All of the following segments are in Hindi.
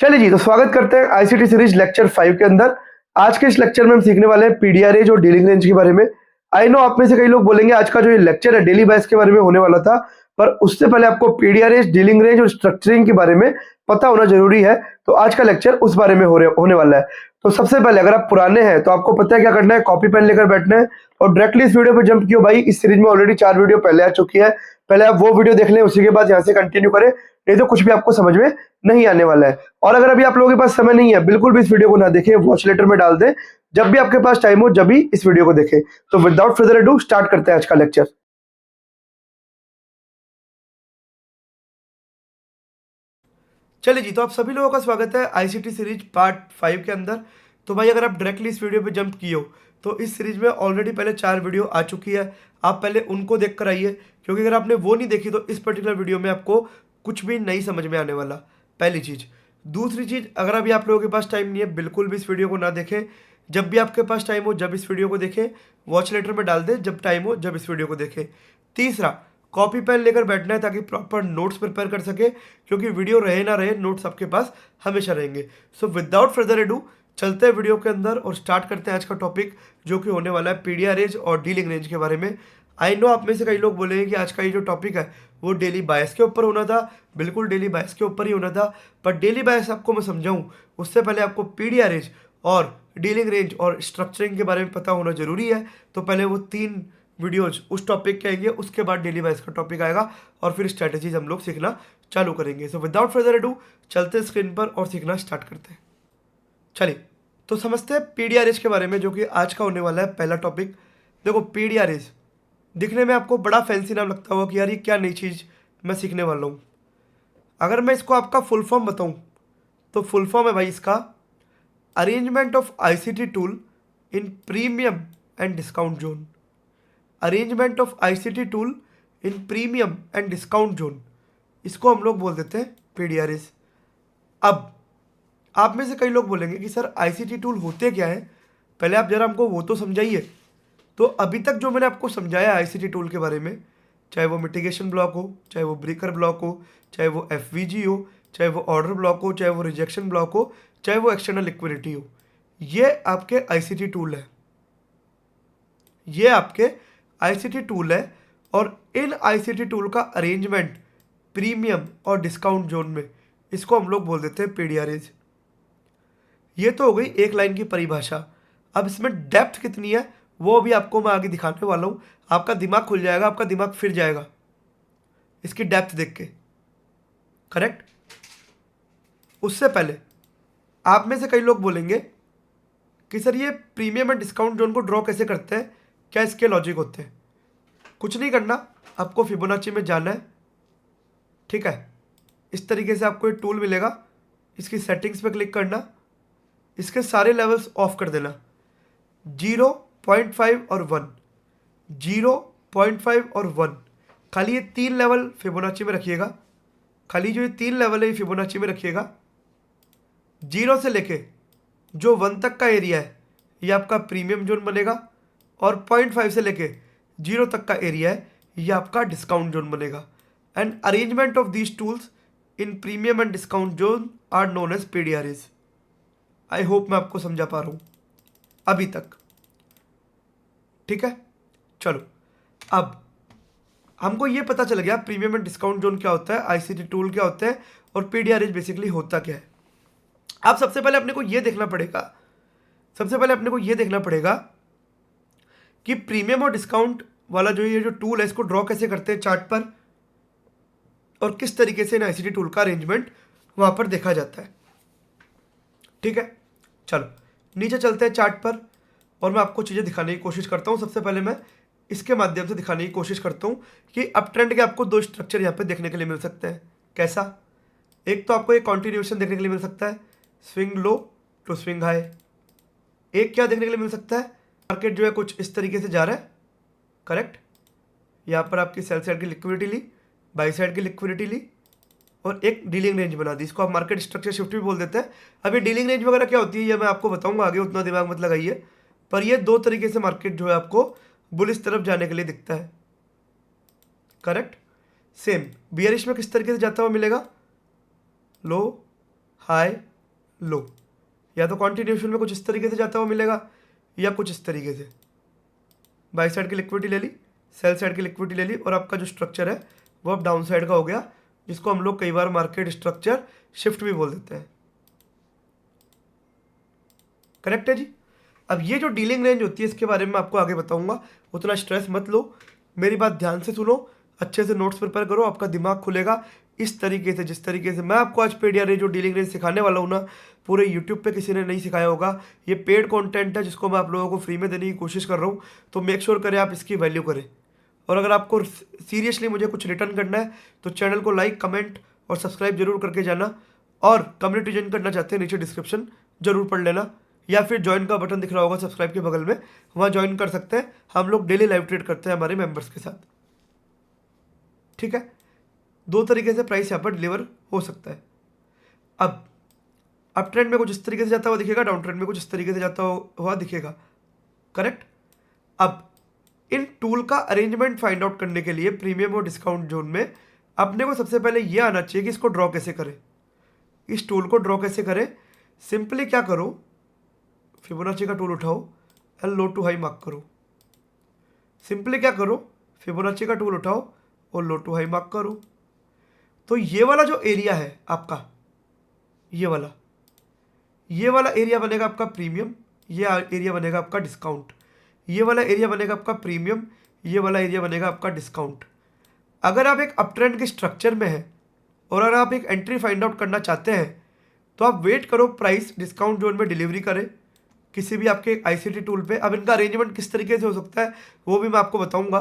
चलिए जी, तो स्वागत करते हैं आईसीटी सीरीज लेक्चर 5 के अंदर। आज के इस लेक्चर में हम सीखने वाले हैं पीडीआरएज और डीलिंग रेंज के बारे में। आई नो आप में से कई लोग बोलेंगे आज का जो ये लेक्चर है डेली बायस के बारे में होने वाला था, पर उससे पहले आपको पीडीआरएज, डीलिंग रेंज और स्ट्रक्चरिंग के बारे में पता होना जरूरी है। तो आज का लेक्चर उस बारे में होने वाला है। तो सबसे पहले अगर आप पुराने हैं तो आपको पता है क्या करना है, कॉपी पेन लेकर बैठना है और डायरेक्टली इस वीडियो पे जंप किया। भाई इस सीरीज में ऑलरेडी 4 वीडियो पहले आ चुकी है, पहले आप वो वीडियो देख लें, उसी के बाद यहाँ से कंटिन्यू करें, नहीं तो कुछ भी आपको समझ में नहीं आने वाला है। और अगर अभी आप लोगों के पास समय नहीं है, बिल्कुल भी इस वीडियो को ना देखें, वॉच लेटर में डाल दें, जब भी आपके पास टाइम हो जब भी इस वीडियो को देखें। तो विदाउट फर्दर अडू स्टार्ट करते हैं आज का लेक्चर। चलिए जी, तो आप सभी लोगों का स्वागत है आईसीटी सीरीज पार्ट 5 के अंदर। तो भाई अगर आप डायरेक्टली इस वीडियो पे जंप किए हो तो इस सीरीज में ऑलरेडी पहले 4 वीडियो आ चुकी है, आप पहले उनको देख कर आइए, क्योंकि अगर आपने वो नहीं देखी तो इस पर्टिकुलर वीडियो में आपको कुछ भी नहीं समझ में आने वाला, पहली चीज़। दूसरी चीज़, अगर अभी आप लोगों के पास टाइम नहीं है, बिल्कुल भी इस वीडियो को ना देखें, जब भी आपके पास टाइम हो जब इस वीडियो को देखें, वॉच लेटर में डाल दें, जब टाइम हो जब इस वीडियो को देखें। तीसरा, कॉपी पेन लेकर बैठना है ताकि प्रॉपर नोट्स प्रिपेयर कर सके, क्योंकि वीडियो रहे ना रहे नोट्स आपके पास हमेशा रहेंगे। सो विदाउट फर्दर एडू चलते हैं वीडियो के अंदर और स्टार्ट करते हैं आज का टॉपिक, जो कि होने वाला है पीडीआरएज और डीलिंग रेंज के बारे में। आई नो आप में से कई लोग बोलेंगे कि आज का ये जो टॉपिक है वो डेली बायस के ऊपर होना था। बिल्कुल डेली बायस के ऊपर ही होना था, पर डेली बायस आपको मैं समझाऊं उससे पहले आपको पीडीआरएज और डीलिंग रेंज और स्ट्रक्चरिंग के बारे में पता होना जरूरी है। तो पहले वो 3 वीडियोज उस टॉपिक के आएंगे, उसके बाद डेली बायस का टॉपिक आएगा और फिर स्ट्रैटेजीज हम लोग सीखना चालू करेंगे। सो विदाउट फर्दर अडू चलते स्क्रीन पर और सीखना स्टार्ट करते हैं। चलिए तो समझते हैं पीडीआरएज के बारे में, जो कि आज का होने वाला है पहला टॉपिक। देखो पीडीआरएज दिखने में आपको बड़ा फैंसी नाम लगता होगा कि यार ये क्या नई चीज़ मैं सीखने वाला हूँ। अगर मैं इसको आपका फुल फॉर्म बताऊँ तो फुल फॉर्म है भाई इसका, arrangement of ICT tool in premium and discount zone. Arrangement of ICT tool in premium and discount zone, इसको हम लोग बोल देते हैं पीडीआरएज। अब आप में से कई लोग बोलेंगे कि सर आईसीटी टूल होते क्या है, पहले आप जरा हमको वो तो समझाइए। तो अभी तक जो मैंने आपको समझाया आईसीटी टूल के बारे में, चाहे वो मिटिगेशन ब्लॉक हो, चाहे वो ब्रेकर ब्लॉक हो, चाहे वो एफवीजी हो, चाहे वो ऑर्डर ब्लॉक हो, चाहे वो रिजेक्शन ब्लॉक हो, चाहे वो एक्सटर्नल लिक्विडिटी हो, ये आपके आईसीटी टूल है। ये आपके आईसीटी टूल है और इन आईसीटी टूल का अरेंजमेंट प्रीमियम और डिस्काउंट जोन में, इसको हम लोग बोल देते हैं पीडीआरएज। ये तो हो गई एक लाइन की परिभाषा। अब इसमें डेप्थ कितनी है वो भी आपको मैं आगे दिखाने वाला हूँ। आपका दिमाग खुल जाएगा, आपका दिमाग फिर जाएगा इसकी डेप्थ देख के। करेक्ट। उससे पहले आप में से कई लोग बोलेंगे कि सर ये प्रीमियम एंड डिस्काउंट जोन को ड्रॉ कैसे करते हैं, क्या इसके लॉजिक होते हैं। कुछ नहीं करना, आपको फिबोनाची में जाना है। ठीक है, इस तरीके से आपको एक टूल मिलेगा, इसकी सेटिंग्स पे क्लिक करना, इसके सारे लेवल्स ऑफ कर देना, 0.5 और 1, 0.5 और 1। खाली ये 3 लेवल फिबोनाची में रखिएगा, खाली जो ये 3 लेवल है ये फिबोनाची में रखिएगा। 0 से लेके जो 1 तक का एरिया है ये आपका प्रीमियम जोन बनेगा, और 0.5 से लेके 0 तक का एरिया है ये आपका डिस्काउंट जोन बनेगा। And arrangement of these tools in premium and discount zone are known as PD arrays. I hope मैं आपको समझा पा रहा हूँ अभी तक। ठीक है, चलो अब हमको ये पता चल गया प्रीमियम एंड डिस्काउंट जोन क्या होता है, आईसीटी टूल क्या होता है और पीडीआरएज बेसिकली होता क्या है। अब सबसे पहले अपने को ये देखना पड़ेगा, कि प्रीमियम और डिस्काउंट वाला जो ये जो टूल है इसको ड्रॉ कैसे करते हैं चार्ट पर, और किस तरीके से इन आईसीटी टूल का अरेंजमेंट वहां पर देखा जाता है। ठीक है, चलो नीचे चलते हैं चार्ट पर और मैं आपको चीज़ें दिखाने की कोशिश करता हूँ। सबसे पहले मैं इसके माध्यम से दिखाने की कोशिश करता हूँ कि अप ट्रेंड के आपको 2 स्ट्रक्चर यहाँ पे देखने के लिए मिल सकते हैं। कैसा, एक तो आपको एक कॉन्टिन्यूएशन देखने के लिए मिल सकता है, swing low to swing high. एक क्या देखने के लिए मिल सकता है, मार्केट जो है कुछ इस तरीके से जा रहा है। करेक्ट, यहाँ पर आपकी सेल साइड की लिक्विडिटी ली, बाई साइड की लिक्विडिटी ली और एक डीलिंग रेंज बना दी। इसको आप मार्केट स्ट्रक्चर शिफ्ट भी बोल देते हैं। अभी डीलिंग रेंज वगैरह क्या होती है ये मैं आपको बताऊंगा आगे, उतना दिमाग मत लगाइए। पर ये 2 तरीके से मार्केट जो है आपको बुलिश तरफ जाने के लिए दिखता है। करेक्ट, सेम बियरिश में किस तरीके से जाता हुआ मिलेगा, लो हाई लो। या तो कॉन्टिन्यूशन में कुछ इस तरीके से जाता हुआ मिलेगा या कुछ इस तरीके से। बाई साइड की लिक्विडिटी ले ली, सेल साइड की लिक्विडिटी ले ली और आपका जो स्ट्रक्चर है वो अब डाउन साइड का हो गया, जिसको हम लोग कई बार मार्केट स्ट्रक्चर शिफ्ट भी बोल देते हैं। करेक्ट है जी। अब ये जो डीलिंग रेंज होती है इसके बारे में आपको आगे बताऊंगा, उतना स्ट्रेस मत लो, मेरी बात ध्यान से सुनो, अच्छे से नोट्स प्रिपेयर करो, आपका दिमाग खुलेगा इस तरीके से। जिस तरीके से मैं आपको आज पेड या जो डीलिंग रेंज सिखाने वाला हूँ ना, पूरे यूट्यूब पे किसी ने नहीं सिखाया होगा। ये पेड कंटेंट है जिसको मैं आप लोगों को फ्री में देने की कोशिश कर रहा हूँ, तो मेक श्योर करें आप इसकी वैल्यू करें। और अगर आपको सीरियसली मुझे कुछ रिटर्न करना है तो चैनल को लाइक, कमेंट और सब्सक्राइब जरूर करके जाना। और कम्युनिटी ज्वाइन करना चाहते हैं, नीचे डिस्क्रिप्शन जरूर पढ़ लेना, या फिर ज्वाइन का बटन दिख रहा होगा सब्सक्राइब के बगल में, वहाँ ज्वाइन कर सकते हैं। हम लोग डेली लाइव ट्रेड करते हैं हमारे मेंबर्स के साथ। ठीक है, दो तरीके से प्राइस यहाँ पर डिलीवर हो सकता है। अब अप ट्रेंड में कुछ इस तरीके से जाता हुआ दिखेगा, डाउन ट्रेंड में कुछ इस तरीके से जाता हुआ दिखेगा। करेक्ट। अब इन टूल का अरेंजमेंट फाइंड आउट करने के लिए प्रीमियम और डिस्काउंट जोन में अपने को सबसे पहले ये आना चाहिए कि इसको ड्रॉ कैसे करें, इस टूल को ड्रॉ कैसे करें। सिंपली क्या करो, फिबोनाची का टूल उठाओ and low to high mark करो। सिंपली क्या करो, फिबोनाची का टूल उठाओ और लो टू हाई मार्क करो। तो ये वाला जो एरिया है आपका, ये वाला एरिया बनेगा आपका प्रीमियम, ये एरिया बनेगा आपका डिस्काउंट, ये वाला एरिया बनेगा आपका प्रीमियम, ये वाला एरिया बनेगा आपका डिस्काउंट। अगर आप एक अप ट्रेंड के स्ट्रक्चर में हैं और अगर आप एक एंट्री फाइंड आउट करना चाहते हैं तो आप वेट करो प्राइस डिस्काउंट जोन में डिलीवरी करे किसी भी आपके आईसीटी टूल पे। अब इनका अरेंजमेंट किस तरीके से हो सकता है वो भी मैं आपको बताऊंगा,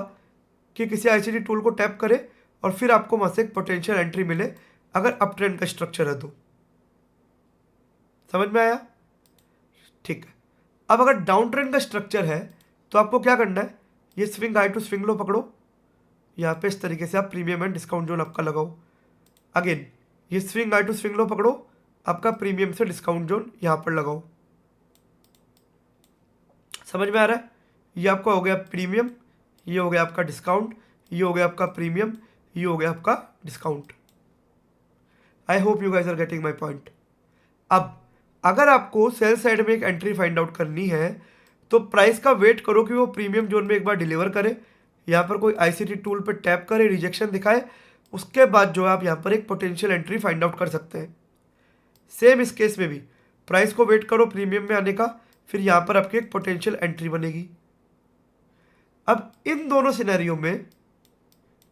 कि किसी आईसीटी टूल को टैप करे और फिर आपको वहाँ से एक पोटेंशियल एंट्री मिले अगर अप ट्रेंड का स्ट्रक्चर है तो। समझ में आया? ठीक है। अब अगर डाउन ट्रेंड का स्ट्रक्चर है तो आपको क्या करना है, ये swing high to swing low पकड़ो, यहाँ पे इस तरीके से आप प्रीमियम एंड डिस्काउंट जोन आपका लगाओ। अगेन ये swing high to swing low पकड़ो, आपका प्रीमियम से डिस्काउंट जोन यहाँ पर लगाओ। समझ में आ रहा है? ये आपका हो गया प्रीमियम, ये हो गया आपका डिस्काउंट, ये हो गया आपका प्रीमियम, ये हो गया आपका discount. I hope you guys are getting my point. अब अगर आपको सेल साइड में एक एंट्री फाइंड आउट करनी है तो प्राइस का वेट करो कि वो प्रीमियम जोन में एक बार डिलीवर करे, यहाँ पर कोई आईसीटी टूल पर टैप करे, रिजेक्शन दिखाए, उसके बाद जो है आप यहाँ पर एक पोटेंशियल एंट्री फाइंड आउट कर सकते हैं। सेम इस केस में भी प्राइस को वेट करो प्रीमियम में आने का, फिर यहाँ पर आपकी एक पोटेंशियल एंट्री बनेगी। अब इन दोनों सिनेरियो में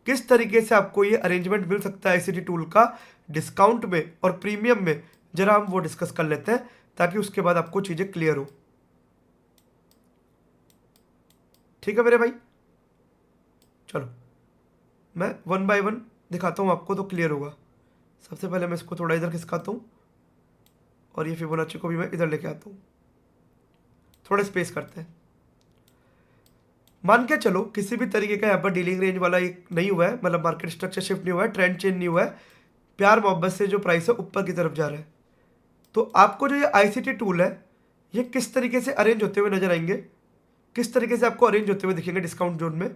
किस तरीके से आपको ये अरेंजमेंट मिल सकता है आईसीटी टूल का डिस्काउंट में और प्रीमियम में, जरा हम वो डिस्कस कर लेते हैं ताकि उसके बाद आपको चीजें क्लियर हो। ठीक है मेरे भाई, चलो मैं वन बाय वन दिखाता हूँ आपको तो क्लियर होगा। सबसे पहले मैं इसको थोड़ा इधर खिसकाता हूँ और ये फिबोनाची को भी मैं इधर लेके आता हूँ, थोड़ा स्पेस करते हैं। मान के चलो किसी भी तरीके का यहाँ पर डीलिंग रेंज वाला एक नहीं हुआ है, मतलब मार्केट स्ट्रक्चर शिफ्ट नहीं हुआ है, ट्रेंड चेंज नहीं हुआ है, प्यार मोहब्बत से जो प्राइस है ऊपर की तरफ जा रहा है, तो आपको जो ये आईसीटी टूल है ये किस तरीके से अरेंज होते हुए नजर आएंगे, किस तरीके से आपको अरेंज होते हुए दिखेंगे डिस्काउंट जोन में,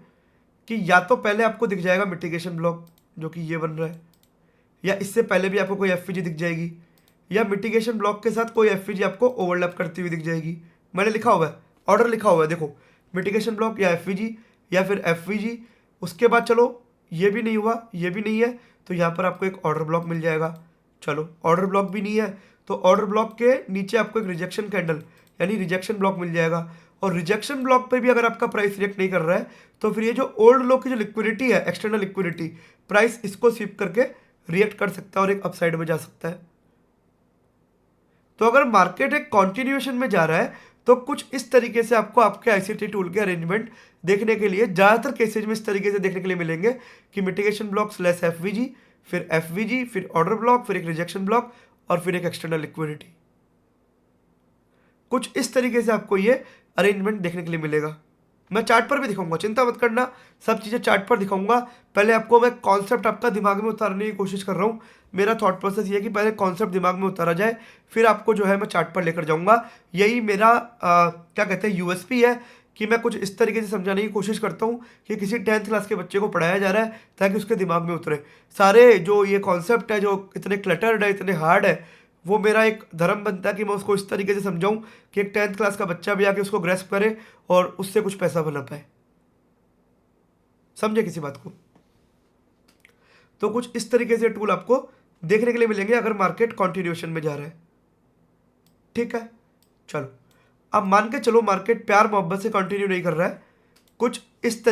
कि या तो पहले आपको दिख जाएगा मिटिगेशन ब्लॉक जो कि ये बन रहा है, या इससे पहले भी आपको कोई एफवीजी दिख जाएगी, या मिटिगेशन ब्लॉक के साथ कोई एफवीजी आपको ओवरलैप करती हुई दिख जाएगी। मैंने लिखा हुआ है, ऑर्डर लिखा हुआ है, देखो मिटिगेशन ब्लॉक या एफवीजी या फिर एफवीजी। उसके बाद चलो ये भी नहीं हुआ, ये भी नहीं है, तो यहाँ पर आपको एक ऑर्डर ब्लॉक मिल जाएगा। चलो ऑर्डर ब्लॉक भी नहीं है तो ऑर्डर ब्लॉक के नीचे आपको एक रिजेक्शन कैंडल यानी रिजेक्शन ब्लॉक मिल जाएगा। और रिजेक्शन ब्लॉक पे भी अगर आपका प्राइस रिएक्ट नहीं कर रहा है तो फिर ये जो ओल्ड लो की जो लिक्विडिटी है, एक्सटर्नल लिक्विडिटी, प्राइस इसको स्वीप करके रिएक्ट कर सकता है और एक अपसाइड में जा सकता है। तो अगर मार्केट एक कॉन्टिन्यूएशन में जा रहा है तो कुछ इस तरीके से आपको आपके आईसीटी टूल के अरेंजमेंट देखने के लिए ज़्यादातर केसेज में इस तरीके से देखने के लिए मिलेंगे कि मिटिगेशन ब्लॉक स्लैश एफवीजी, फिर एफवीजी, फिर ऑर्डर ब्लॉक, फिर एक रिजेक्शन ब्लॉक और फिर एक एक्सटर्नल लिक्विडिटी। कुछ इस तरीके से आपको ये अरेंजमेंट देखने के लिए मिलेगा। मैं चार्ट पर भी दिखाऊंगा, चिंता मत करना, सब चीज़ें चार्ट पर दिखाऊंगा। पहले आपको मैं कॉन्सेप्ट आपका दिमाग में उतारने की कोशिश कर रहा हूँ। मेरा थॉट प्रोसेस ये है कि पहले कॉन्सेप्ट दिमाग में उतारा जाए, फिर आपको जो है मैं चार्ट पर लेकर जाऊँगा। यही मेरा क्या कहते हैं यूएसपी है कि मैं कुछ इस तरीके से समझाने की कोशिश करता हूँ कि किसी 10th क्लास के बच्चे को पढ़ाया जा रहा है ताकि उसके दिमाग में उतरे। सारे जो ये कॉन्सेप्ट है जो इतने क्लटर्ड है, इतने हार्ड है, वो मेरा एक धर्म बनता है कि मैं उसको इस तरीके से समझाऊं कि एक 10th क्लास का बच्चा भी आके उसको ग्रेस्प करे और उससे कुछ पैसा बना पाए। समझे किसी बात को? तो कुछ इस तरीके से टूल आपको देखने के लिए मिलेंगे अगर मार्केट कंटिन्यूएशन में जा रहा है। ठीक है, चलो अब मान के चलो मार्केट प्यार मोहब्बत से कंटिन्यू नहीं कर रहा है, कुछ इस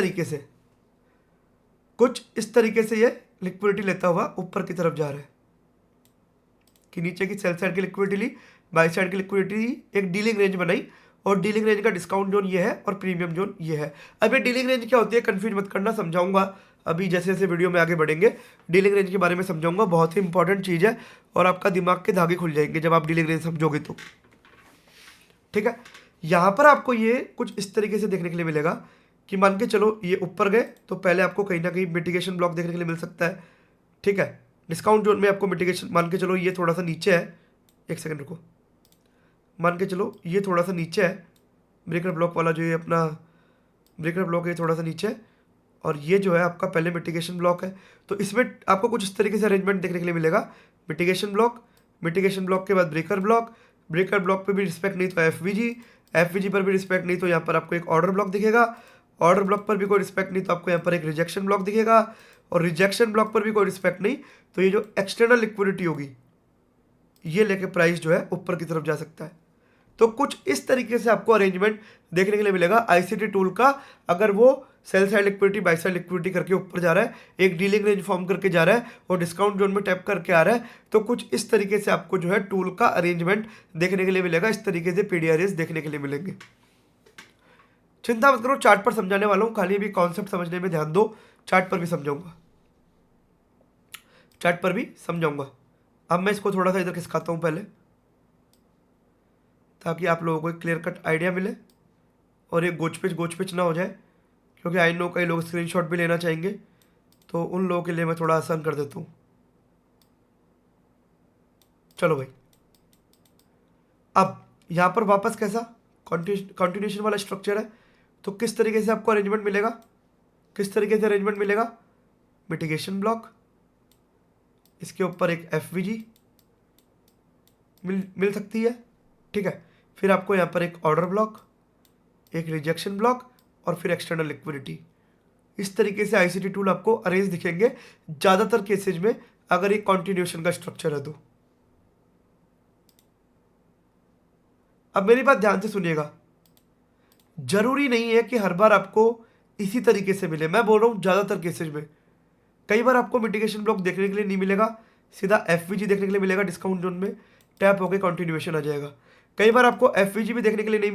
तरीके से ये लिक्विडिटी लेता हुआ ऊपर की तरफ जा रहा है कि नीचे की सेल साइड की लिक्विडिटी ली, बाई साइड की लिक्विडिटी ली, एक डीलिंग रेंज बनाई और डीलिंग रेंज का डिस्काउंट जोन ये है और प्रीमियम जोन ये है। अब ये डीलिंग रेंज क्या होती है कंफ्यूज मत करना, समझाऊंगा अभी जैसे जैसे वीडियो में आगे बढ़ेंगे। डीलिंग रेंज के बारे में समझाऊंगा, बहुत ही इंपॉर्टेंट चीज़ है और आपका दिमाग के धागे खुल जाएंगे जब आप डीलिंग रेंज समझोगे तो। ठीक है, यहाँ पर आपको ये कुछ इस तरीके से देखने के लिए मिलेगा कि मान के चलो ये ऊपर गए तो पहले आपको कहीं ना कहीं मिटिगेशन ब्लॉक देखने के लिए मिल सकता है। ठीक है, डिस्काउंट जोन में आपको मिटिगेशन, मान के चलो ये थोड़ा सा नीचे है, एक सेकंड रुको, मान के चलो ये थोड़ा सा नीचे है, ब्रेकर ब्लॉक वाला जो ये अपना ब्रेकर ब्लॉक है थोड़ा सा नीचे है और ये जो है आपका पहले मिटिगेशन ब्लॉक है। तो इसमें आपको कुछ इस तरीके से अरेंजमेंट देखने के लिए मिलेगा, मिटिगेशन ब्लॉक के बाद ब्रेकर ब्लॉक पे भी रिस्पेक्ट नहीं तो एफवीजी पर भी रिस्पेक्ट नहीं तो यहाँ पर आपको एक ऑर्डर ब्लॉक दिखेगा, ऑर्डर ब्लॉक पर भी कोई रिस्पेक्ट नहीं तो आपको यहाँ पर एक रिजेक्शन ब्लॉक दिखेगा और रिजेक्शन ब्लॉक पर भी कोई रिस्पेक्ट नहीं तो ये जो एक्सटर्नल लिक्विडिटी होगी ये लेके प्राइस जो है ऊपर की तरफ जा सकता है। तो कुछ इस तरीके से आपको अरेंजमेंट देखने के लिए मिलेगा आईसीटी टूल का। अगर वो cell side liquidity by side liquidity करके ऊपर जा रहा है, एक डीलिंग रेंज फॉर्म करके जा रहा है और डिस्काउंट जोन में टैप करके आ रहा है, तो कुछ इस तरीके से आपको जो है टूल का अरेंजमेंट देखने के लिए मिलेगा। इस तरीके से पीडीआरएस देखने के लिए मिलेंगे। चिंता मत करो, चार्ट पर समझाने वाला हूँ, खाली भी कॉन्सेप्ट समझने में ध्यान दो, चार्ट पर भी समझाऊंगा। अब मैं इसको थोड़ा सा इधर खिसकाता हूँ पहले, ताकि आप लोगों को एक क्लियर कट आइडिया मिले और एक गोच पिच ना हो जाए, क्योंकि आई नो कई लोग स्क्रीनशॉट भी लेना चाहेंगे, तो उन लोगों के लिए मैं थोड़ा आसान कर देता हूँ। चलो भाई, अब यहाँ पर वापस कैसा कंटिन्यूएशन वाला स्ट्रक्चर है, तो किस तरीके से आपको अरेंजमेंट मिलेगा, मिटिगेशन ब्लॉक, इसके ऊपर एक एफवीजी मिल सकती है। ठीक है, फिर आपको यहाँ पर एक ऑर्डर ब्लॉक, एक रिजेक्शन ब्लॉक और फिर एक्सटर्नल लिक्विडिटी। इस तरीके से आईसीटी टूल आपको अरेंज दिखेंगे ज़्यादातर केसेज में, अगर एक कॉन्टिन्यूएशन का स्ट्रक्चर है तो। अब मेरी बात ध्यान से सुनिएगा, जरूरी नहीं है कि हर बार आपको इसी तरीके से मिले। मैं बोल रहा हूँ ज़्यादातर केसेज में कई बार आपको मिटिगेशन ब्लॉक देखने के लिए नहीं मिलेगा, सीधा एफवीजी देखने के लिए मिलेगा, डिस्काउंट जोन में टैप होकर कंटिन्यूएशन आ जाएगा। कई बार आपको एफवीजी भी देखने के लिए नहीं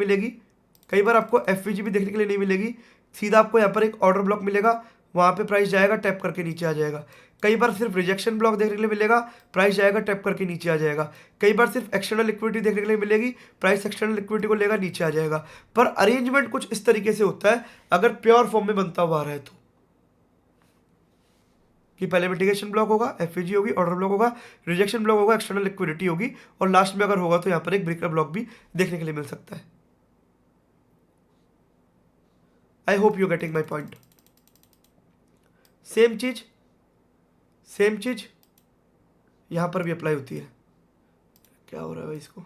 मिलेगी, सीधा आपको यहाँ पर एक ऑर्डर ब्लॉक मिलेगा, वहाँ पे प्राइस जाएगा टैप करके नीचे आ जाएगा। कई बार सिर्फ रिजेक्शन ब्लॉक देखने के लिए मिलेगा, प्राइस जाएगा टैप करके नीचे आ जाएगा। कई बार सिर्फ एक्सटर्नल लिक्विडिटी देखने के लिए मिलेगी, प्राइस एक्सटर्नल लिक्विडिटी को लेगा नीचे आ जाएगा। पर अरेंजमेंट कुछ इस तरीके से होता है अगर प्योर फॉर्म में बनता हुआ आ रहा है तो, कि पहले मिटिगेशन ब्लॉक होगा, एफवीजी होगी, ऑर्डर ब्लॉक होगा, रिजेक्शन ब्लॉक होगा, एक्सटर्नल लिक्विडिटी होगी और लास्ट में अगर होगा तो यहाँ पर एक ब्रेकर ब्लॉक भी देखने के लिए मिल सकता है। आई hope you getting my point. Same चीज यहां पर भी अप्लाई होती है। क्या हो रहा है भाई इसको,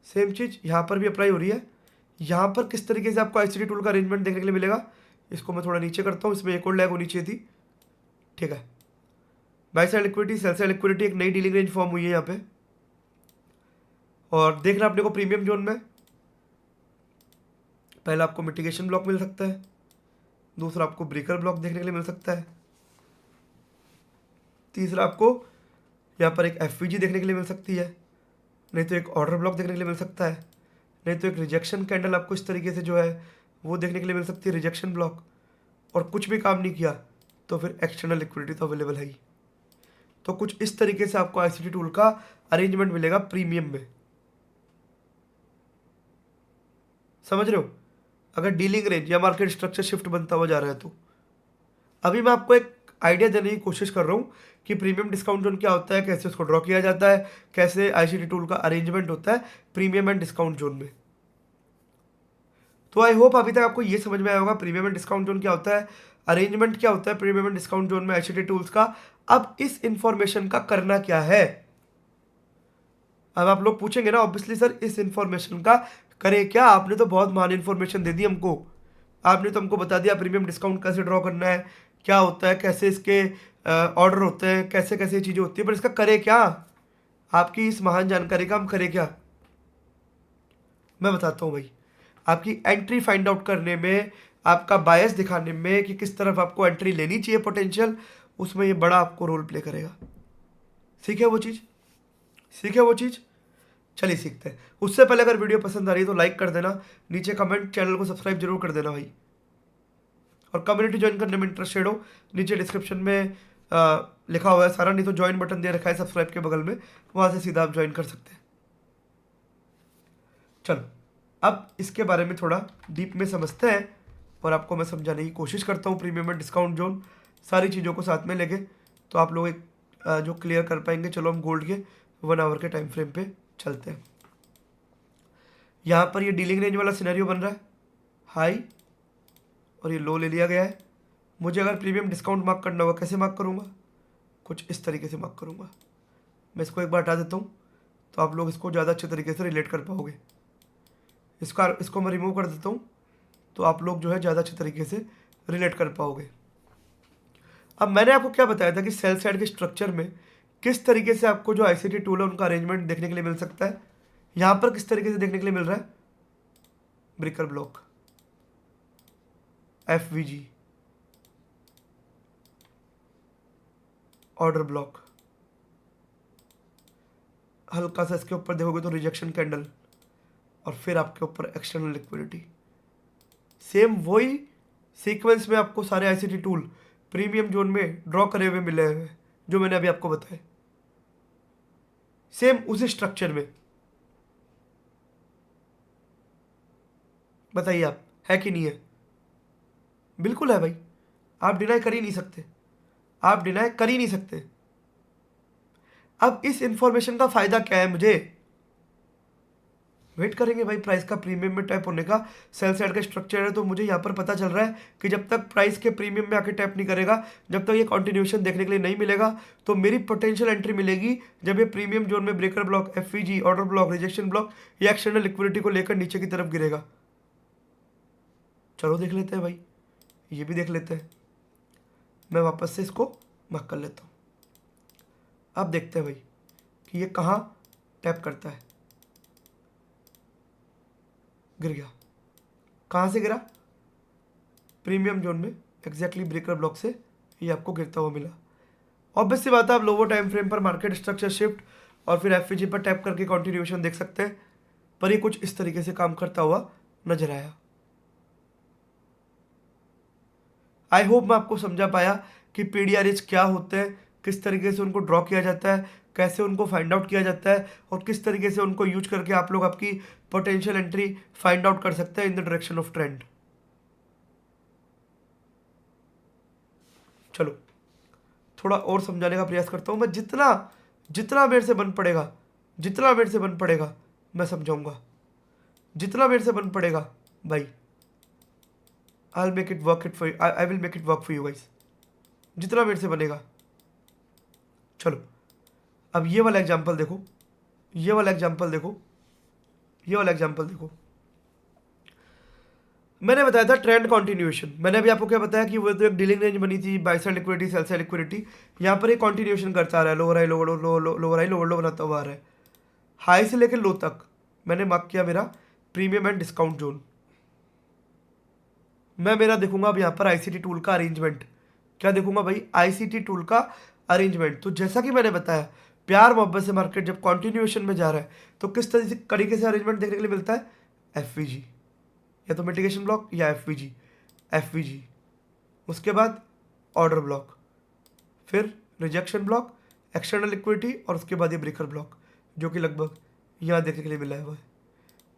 सेम चीज यहां पर भी अप्लाई हो रही है। यहां पर किस तरीके से आपको आईसीटी टूल का अरेंजमेंट देखने के लिए मिलेगा, इसको मैं थोड़ा नीचे करता हूं, इसमें एक और लैग होनी चाहिए थी। ठीक है, by side liquidity, sell side liquidity, एक नई डीलिंग रेंज फॉर्म हुई है यहाँ पे। और देखना अपने को प्रीमियम जोन में पहला आपको मिटिगेशन ब्लॉक मिल सकता है, दूसरा आपको ब्रेकर ब्लॉक देखने के लिए मिल सकता है, तीसरा आपको यहाँ पर एक एफवीजी देखने के लिए मिल सकती है, नहीं तो एक ऑर्डर ब्लॉक देखने के लिए मिल सकता है, नहीं तो एक रिजेक्शन कैंडल आपको इस तरीके से जो है वो देखने के लिए मिल सकती है, रिजेक्शन ब्लॉक। और कुछ भी काम नहीं किया तो फिर एक्सटर्नल लिक्विडिटी तो अवेलेबल है ही। तो कुछ इस तरीके से आपको आईसीटी टूल का अरेंजमेंट मिलेगा प्रीमियम में। समझ रहे हो, अगर डीलिंग रेंज या मार्केट स्ट्रक्चर शिफ्ट बनता हुआ जा रहा है तो। अभी मैं आपको एक आइडिया देने की कोशिश कर रहा हूँ कि प्रीमियम डिस्काउंट जोन क्या होता है, कैसे उसको ड्रॉ किया जाता है, कैसे आईसीटी टूल का अरेंजमेंट होता है प्रीमियम एंड डिस्काउंट जोन में। तो आई होप अभी तक आपको ये समझ में आया होगा प्रीमियम एंड डिस्काउंट जोन क्या होता है, अरेंजमेंट क्या होता है प्रीमियम एंड डिस्काउंट जोन में आईसीटी टूल्स का। अब इस इंफॉर्मेशन का करना क्या है, अब आप लोग पूछेंगे ना ऑब्वियसली सर इस इंफॉर्मेशन का करें क्या, आपने तो बहुत मान इन्फॉर्मेशन दे दी हमको, आपने तो हमको बता दिया प्रीमियम डिस्काउंट कैसे ड्रॉ करना है, क्या होता है, कैसे इसके ऑर्डर होते हैं, कैसे कैसे चीज़ें होती है, पर इसका करें क्या, आपकी इस महान जानकारी का हम करें क्या। मैं बताता हूँ भाई, आपकी एंट्री फाइंड आउट करने में, आपका बायस दिखाने में कि किस तरफ आपको एंट्री लेनी चाहिए पोटेंशियल, उसमें ये बड़ा आपको रोल प्ले करेगा। सीखे वो चीज़, सीखे वो चीज़, चलिए सीखते हैं। उससे पहले अगर वीडियो पसंद आ रही है तो लाइक कर देना, नीचे कमेंट, चैनल को सब्सक्राइब जरूर कर देना भाई, और कम्युनिटी ज्वाइन करने में इंटरेस्टेड हो नीचे डिस्क्रिप्शन में लिखा हुआ है सारा, नहीं तो ज्वाइन बटन दे रखा है सब्सक्राइब के बगल में, वहाँ से सीधा आप ज्वाइन कर सकते हैं। चलो अब इसके बारे में थोड़ा डीप में समझते हैं, और आपको मैं समझाने की कोशिश करता हूँ प्रीमियम और डिस्काउंट जोन, सारी चीज़ों को साथ में लेके, तो आप लोग एक जो क्लियर कर पाएंगे। चलो हम गोल्ड के 1 आवर के टाइम फ्रेम पे चलते हैं। यहाँ पर ये डीलिंग रेंज वाला सिनेरियो बन रहा है, हाई और ये लो ले लिया गया है। मुझे अगर प्रीमियम डिस्काउंट मार्क करना होगा, कैसे मार्क करूँगा, कुछ इस तरीके से मार्क करूँगा। मैं इसको एक बार हटा देता हूँ तो आप लोग इसको ज़्यादा अच्छे तरीके से रिलेट कर पाओगे। इसको मैं रिमूव कर देता हूँ तो आप लोग जो है ज़्यादा अच्छे तरीके से रिलेट कर पाओगे। अब मैंने आपको क्या बताया था कि सेल साइड के स्ट्रक्चर में किस तरीके से आपको जो आईसीटी टूल है उनका अरेंजमेंट देखने के लिए मिल सकता है। यहाँ पर किस तरीके से देखने के लिए मिल रहा है, breaker block, FVG, order block, हल्का सा इसके ऊपर देखोगे तो रिजेक्शन कैंडल, और फिर आपके ऊपर एक्सटर्नल लिक्विडिटी। सेम वही सीक्वेंस में आपको सारे आईसीटी टूल प्रीमियम जोन में ड्रॉ करे हुए मिले हुए हैं जो मैंने अभी आपको बताया, सेम उसी स्ट्रक्चर में। बताइए आप, है कि नहीं है? बिल्कुल है भाई, आप डिनाई कर ही नहीं सकते, आप डिनाई कर ही नहीं सकते। अब इस इंफॉर्मेशन का फायदा क्या है, मुझे वेट करेंगे भाई प्राइस का प्रीमियम में टैप होने का। सेल साइड का स्ट्रक्चर है तो मुझे यहाँ पर पता चल रहा है कि जब तक प्राइस के प्रीमियम में आके टैप नहीं करेगा, जब तक ये कंटिन्यूएशन देखने के लिए नहीं मिलेगा, तो मेरी पोटेंशियल एंट्री मिलेगी जब ये प्रीमियम जोन में breaker block, FVG, order block, rejection block या एक्सटर्नल लिक्विडिटी को लेकर नीचे की तरफ गिरेगा। चलो देख लेते हैं भाई, ये भी देख लेते हैं। मैं वापस से इसको मार्क कर लेता हूँ। अब देखते हैं भाई कि ये कहाँ टैप करता है। गिर गया, कहाँ से गिरा, प्रीमियम जोन में, एग्जैक्टली ब्रेकर ब्लॉक से ये आपको गिरता हुआ मिला। ऑब्वियस सी बात है, आप लोवर टाइम फ्रेम पर मार्केट स्ट्रक्चर शिफ्ट और फिर एफवीजी पर टैप करके कंटिन्यूएशन देख सकते हैं, पर ये कुछ इस तरीके से काम करता हुआ नजर आया। आई होप मैं आपको समझा पाया कि पीडीआरएच क्या होते हैं, किस तरीके से उनको ड्रॉ किया जाता है, कैसे उनको फाइंड आउट किया जाता है, और किस तरीके से उनको यूज करके आप लोग आपकी पोटेंशियल एंट्री फाइंड आउट कर सकते हैं in the direction of trend. चलो थोड़ा और समझाने का प्रयास करता हूँ मैं, जितना जितना मेरे से बन पड़ेगा, जितना मेरे से बन पड़ेगा मैं समझाऊंगा, जितना मेरे से बन पड़ेगा भाई। I will make it work it for, I will make it work for you guys, जितना मेरे से बनेगा। चलो अब ये वाला एग्जांपल देखो, ये वाला एग्जांपल देखो, ये वाला एग्जांपल देखो। मैंने बताया था ट्रेंड कंटिन्यूएशन, मैंने अभी आपको क्या बताया कि वो तो एक डीलिंग रेंज बनी थी, bye side liquidity, sell side liquidity. यहाँ पर एक कंटिन्यूएशन करता आ रहा है, लोअर हाई लोअर लो, लोअर हाई लोअर लो बनाता हुआ आ रहा है। हाई से लेकर लो तक मैंने मार्क किया मेरा प्रीमियम एंड डिस्काउंट जोन। मैं मेरा देखूंगा अब यहाँ पर आईसीटी टूल का अरेंजमेंट, क्या देखूंगा भाई, आईसीटी टूल का अरेंजमेंट। तो जैसा कि मैंने बताया, प्यार मोहब्बत से मार्केट जब कंटिन्यूएशन में जा रहा है तो किस तरीके से अरेंजमेंट देखने के लिए मिलता है, एफवीजी या तो मिटिगेशन ब्लॉक या एफवीजी, एफवीजी उसके बाद ऑर्डर ब्लॉक, फिर रिजेक्शन ब्लॉक, एक्सटर्नल लिक्विडिटी, और उसके बाद ये ब्रेकर ब्लॉक, जो कि लगभग यहाँ देखने के लिए मिला है। वो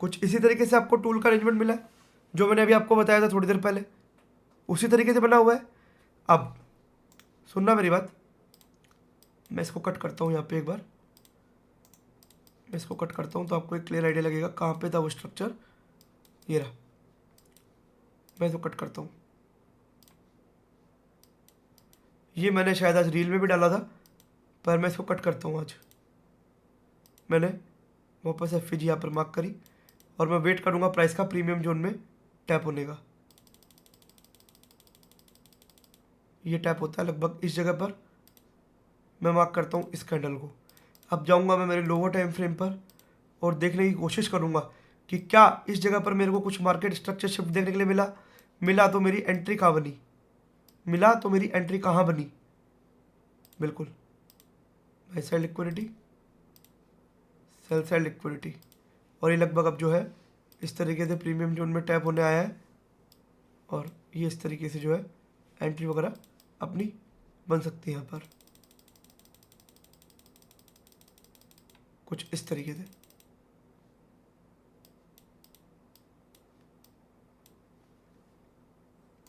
कुछ इसी तरीके से आपको टूल का अरेंजमेंट मिला है जो मैंने अभी आपको बताया था थोड़ी देर पहले, उसी तरीके से बना हुआ है। अब सुनना मेरी बात, मैं इसको कट करता हूँ यहाँ पे एक बार, मैं इसको कट करता हूँ तो आपको एक क्लियर आइडिया लगेगा कहाँ पे था वो स्ट्रक्चर। ये रहा, मैं इसको कट करता हूँ। ये मैंने शायद आज रील में भी डाला था, पर मैं इसको कट करता हूँ आज। मैंने वापस FVG यहाँ पर मार्क करी और मैं वेट करूँगा प्राइस का प्रीमियम जोन में टैप होने का। ये टैप होता है लगभग इस जगह पर, मैं मार्क करता हूँ इस कैंडल को। अब जाऊँगा मैं मेरे लोअर टाइम फ्रेम पर और देखने की कोशिश करूँगा कि क्या इस जगह पर मेरे को कुछ मार्केट स्ट्रक्चर शिफ्ट देखने के लिए मिला तो मेरी एंट्री कहाँ बनी, मिला तो मेरी एंट्री कहाँ बनी। बिल्कुल bye side liquidity, sell side liquidity, और ये लगभग अब जो है इस तरीके से प्रीमियम जोन में टैप होने आया है और ये इस तरीके से जो है एंट्री वगैरह अपनी बन सकती है यहाँ पर कुछ इस तरीके से।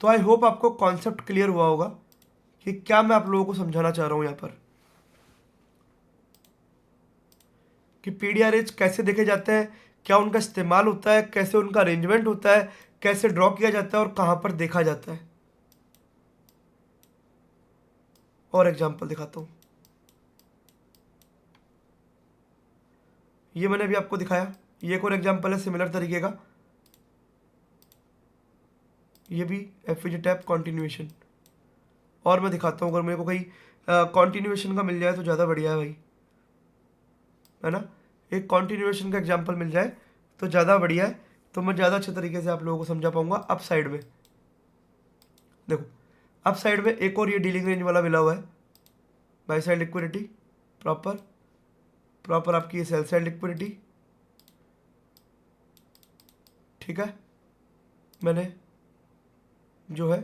तो आई होप आपको कॉन्सेप्ट क्लियर हुआ होगा कि क्या मैं आप लोगों को समझाना चाह रहा हूं यहाँ पर, कि PDRH कैसे देखे जाते हैं, क्या उनका इस्तेमाल होता है, कैसे उनका अरेंजमेंट होता है, कैसे ड्रॉ किया जाता है और कहाँ पर देखा जाता है। और एग्जांपल दिखाता हूँ। ये मैंने अभी आपको दिखाया, ये एक और एग्जांपल है सिमिलर तरीके का। ये भी FVG टैप कॉन्टिन्यूएशन, और मैं दिखाता हूँ अगर मेरे को कहीं कॉन्टिन्यूएशन का मिल जाए तो ज़्यादा बढ़िया है भाई, है ना। एक कॉन्टिन्यूएशन का एग्जांपल मिल जाए तो ज़्यादा बढ़िया है, तो मैं ज़्यादा अच्छे तरीके से आप लोगों को समझा पाऊंगा। अप साइड में देखो, अप साइड में एक और ये डीलिंग रेंज वाला मिला हुआ है, बाय साइड लिक्विडिटी प्रॉपर आपकी ये सेल साइड लिक्विडिटी, ठीक है। मैंने जो है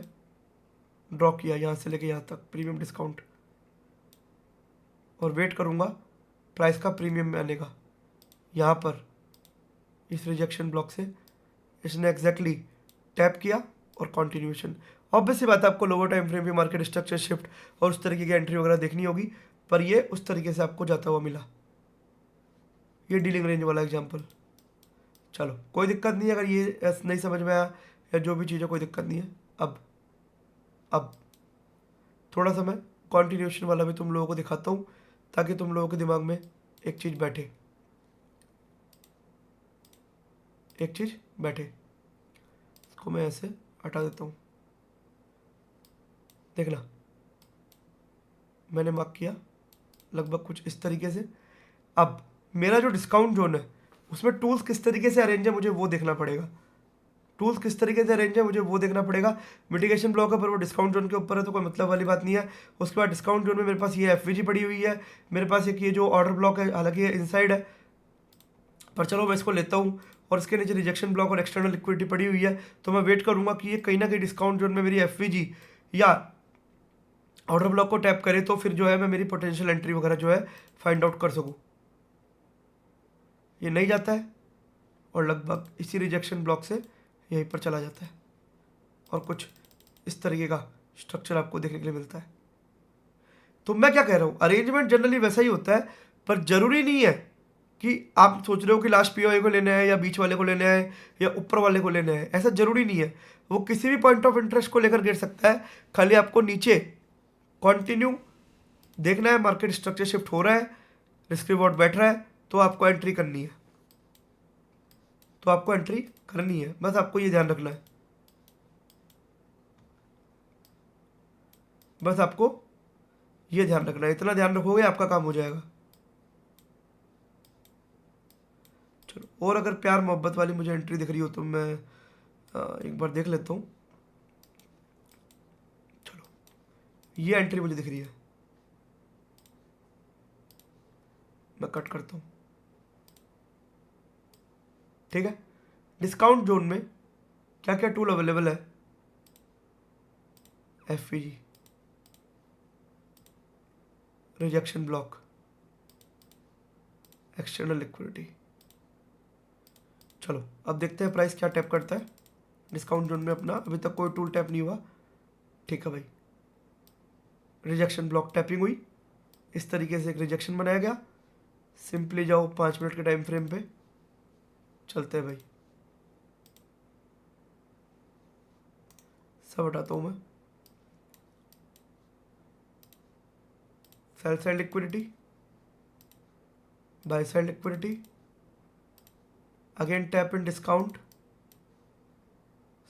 ड्रॉ किया यहाँ से लेके यहाँ तक प्रीमियम डिस्काउंट, और वेट करूँगा प्राइस का प्रीमियम में आने का। यहाँ पर इस रिजेक्शन ब्लॉक से इसने एग्जैक्टली टैप किया और कॉन्टिन्यूएशन। ऑब्वियस सी बात है आपको लोअर टाइम फ्रेम पे मार्केट स्ट्रक्चर शिफ्ट और उस तरीके की एंट्री वगैरह देखनी होगी, पर ये उस तरीके से आपको जाता हुआ मिला। ये डीलिंग रेंज वाला एग्जांपल। चलो कोई दिक्कत नहीं है, अगर ये नहीं समझ में आया या जो भी चीज़ है कोई दिक्कत नहीं है। अब थोड़ा सा मैं कॉन्टिन्यूएशन वाला भी तुम लोगों को दिखाता हूँ ताकि तुम लोगों के दिमाग में एक चीज़ बैठे, इसको मैं ऐसे हटा देता हूँ। देखना मैंने मार्क किया लगभग कुछ इस तरीके से। अब मेरा जो डिस्काउंट जोन है उसमें टूल्स किस तरीके से अरेंज है मुझे वो देखना पड़ेगा, मिटिगेशन ब्लॉक है पर वो डिस्काउंट जोन के ऊपर है तो कोई मतलब वाली बात नहीं है। उसके बाद डिस्काउंट जोन में मेरे पास ये FVG पड़ी हुई है, मेरे पास एक ये जो ऑर्डर ब्लॉक है, हालांकि ये इनसाइड है पर चलो मैं इसको लेता हूँ, और इसके नीचे रिजेक्शन ब्लॉक और एक्सटर्नल लिक्विडिटी पड़ी हुई है। तो मैं वेट करूँगा कि ये कहीं ना कहीं डिस्काउंट जोन में मेरी FVG या ऑर्डर ब्लॉक को टैप करे तो फिर जो है मैं मेरी पोटेंशियल एंट्री वगैरह जो है फाइंड आउट कर सकूँ। ये नहीं जाता है और लगभग इसी रिजेक्शन ब्लॉक से यहीं पर चला जाता है और कुछ इस तरीके का स्ट्रक्चर आपको देखने के लिए मिलता है। तो मैं क्या कह रहा हूँ, अरेंजमेंट जनरली वैसा ही होता है, पर जरूरी नहीं है कि आप सोच रहे हो कि लास्ट POI को लेना है या बीच वाले को लेना है या ऊपर वाले को लेना है, ऐसा जरूरी नहीं है। वो किसी भी पॉइंट ऑफ इंटरेस्ट को लेकर गिर सकता है, खाली आपको नीचे कंटिन्यू देखना है, मार्केट स्ट्रक्चर शिफ्ट हो रहा है, रिस्क रिवॉर्ड बैठ रहा है तो आपको एंट्री करनी है, बस आपको ये ध्यान रखना है, इतना ध्यान रखोगे आपका काम हो जाएगा। चलो और अगर प्यार मोहब्बत वाली मुझे एंट्री दिख रही हो तो मैं एक बार देख लेता हूँ। चलो ये एंट्री मुझे दिख रही है, मैं कट करता हूँ, ठीक है। डिस्काउंट जोन में क्या क्या टूल अवेलेबल है, FVG, rejection block, external liquidity. चलो अब देखते हैं प्राइस क्या टैप करता है डिस्काउंट जोन में अपना। अभी तक कोई टूल टैप नहीं हुआ, ठीक है भाई। रिजेक्शन ब्लॉक टैपिंग हुई, इस तरीके से एक रिजेक्शन बनाया गया। सिंपली जाओ 5 मिनट के टाइम फ्रेम पे, चलते हैं भाई, सब हटाता हूँ मैं। Cell side liquidity, buy side liquidity, again tap in discount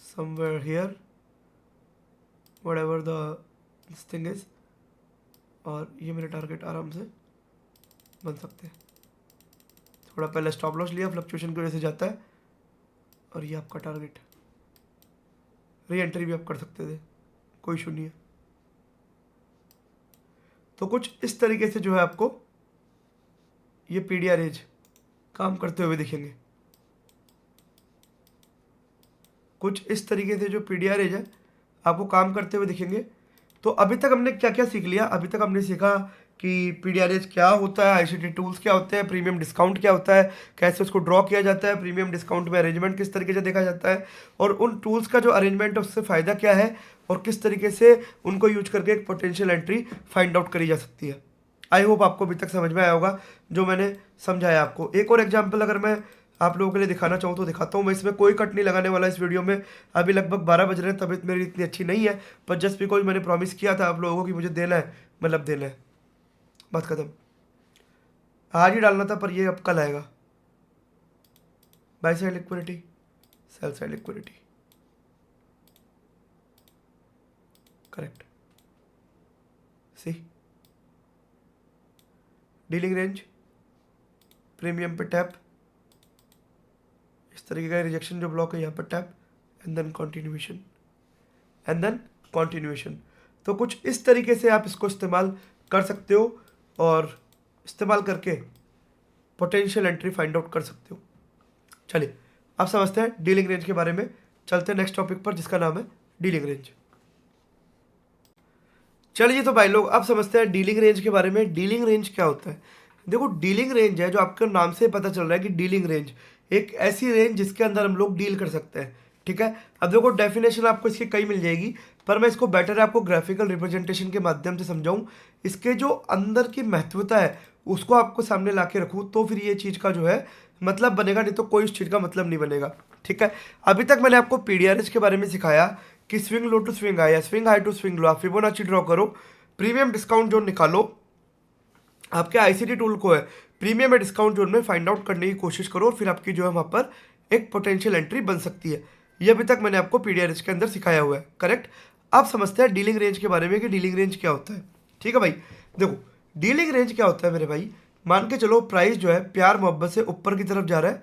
somewhere here whatever the this thing is, और ये मेरे टारगेट आराम से बन सकते हैं। थोड़ा पहले स्टॉप लॉस लिया, फ्लक्चुएशन की वजह से जाता है, और ये आपका टारगेट। री एंट्री भी आप कर सकते थे, कोई इशू नहीं है। तो कुछ इस तरीके से जो है आपको ये पीडीआर एज काम करते हुए दिखेंगे। कुछ इस तरीके से जो पीडीआर एज है आपको काम करते हुए दिखेंगे। तो अभी तक हमने क्या क्या सीख लिया? अभी तक हमने सीखा कि पीडीआर एज क्या होता है, आईसीटी टूल्स क्या होते हैं, प्रीमियम डिस्काउंट क्या होता है, कैसे उसको ड्रॉ किया जाता है, प्रीमियम डिस्काउंट में अरेंजमेंट किस तरीके से देखा जाता है, और उन टूल्स का जो अरेंजमेंट है उससे फ़ायदा क्या है, और किस तरीके से उनको यूज करके एक पोटेंशियल एंट्री फाइंड आउट करी जा सकती है। आई होप आपको अभी तक समझ में आया होगा जो मैंने समझाया आपको। एक और एग्जाम्पल अगर मैं आप लोगों के लिए दिखाना चाहूँ तो दिखाता हूँ। मैं इसमें कोई कट नहीं लगाने वाला इस वीडियो में। अभी लगभग 12 बज रहे हैं, तबीयत मेरी इतनी अच्छी नहीं है, पर जस्ट बिकॉज मैंने प्रॉमिस किया था आप लोगों को कि मुझे देना है, मतलब देना है, बात खत्म। आज ही डालना था पर ये अब कल आएगा। Buy side liquidity, sell side liquidity, correct. See dealing range, premium पे टैप, इस तरीके का रिजेक्शन जो ब्लॉक है यहाँ पर tap, and then continuation, and then continuation. तो कुछ इस तरीके से आप इसको इस्तेमाल कर सकते हो, और इस्तेमाल करके पोटेंशियल एंट्री फाइंड आउट कर सकते हो। चलिए अब समझते हैं डीलिंग रेंज के बारे में। चलते हैं नेक्स्ट टॉपिक पर जिसका नाम है डीलिंग रेंज। चलिए तो भाई लोग अब समझते हैं डीलिंग रेंज के बारे में। डीलिंग रेंज क्या होता है? देखो, डीलिंग रेंज है जो आपके नाम से पता चल रहा है कि डीलिंग रेंज एक ऐसी रेंज जिसके अंदर हम लोग डील कर सकते हैं, ठीक है। अब देखो डेफिनेशन आपको इसकी कई मिल जाएगी, पर मैं इसको बेटर आपको ग्राफिकल रिप्रेजेंटेशन के माध्यम से समझाऊं, इसके जो अंदर की महत्वता है उसको आपको सामने ला के रखूँ, तो फिर ये चीज़ का जो है मतलब बनेगा, नहीं तो कोई उस चीज़ का मतलब नहीं बनेगा, ठीक है। अभी तक मैंने आपको पीडीआरएस के बारे में सिखाया कि swing low to swing high या swing high to swing low, आप फिबोनाची ड्रॉ करो, प्रीमियम डिस्काउंट जोन निकालो, आपके आईसीटी टूल को है प्रीमियम या डिस्काउंट जोन में फाइंड आउट करने की कोशिश करो, और फिर आपकी जो है वहाँ पर एक पोटेंशियल एंट्री बन सकती है। ये अभी तक मैंने आपको पीडीआरएस के अंदर सिखाया हुआ है, करेक्ट। अब समझते हैं डीलिंग रेंज के बारे में कि डीलिंग रेंज क्या होता है, ठीक है भाई। देखो डीलिंग रेंज क्या होता है मेरे भाई, मान के चलो प्राइस जो है प्यार मोहब्बत से ऊपर की तरफ जा रहा है,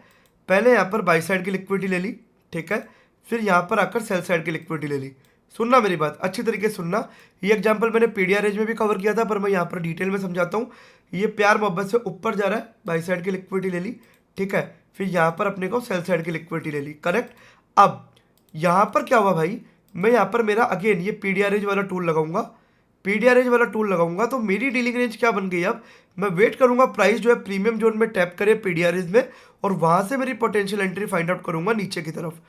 पहले यहाँ पर बाई साइड की लिक्विडिटी ले ली, ठीक है, फिर यहाँ पर आकर सेल साइड की लिक्विडिटी ले ली। सुनना मेरी बात अच्छी तरीके से सुनना, ये एग्जांपल मैंने पीडीआर रेंज में भी कवर किया था, पर मैं यहाँ पर डिटेल में समझाता हूँ। ये प्यार मोहब्बत से ऊपर जा रहा है, बाई साइड की लिक्विडिटी ले ली, ठीक है, फिर यहाँ पर अपने को सेल साइड की लिक्विडिटी ले ली, करेक्ट। अब यहाँ पर क्या हुआ भाई, मैं यहाँ पर मेरा अगेन ये पीडीआर रेंज वाला टूल लगाऊंगा, पीडीआर रेंज वाला टूल लगाऊंगा, तो मेरी डीलिंग रेंज क्या बन गई? अब मैं वेट करूंगा प्राइस जो है प्रीमियम जोन में टैप करे पीडीआर रेंज में, और वहां से मेरी पोटेंशियल एंट्री फाइंड आउट करूंगा नीचे की तरफ,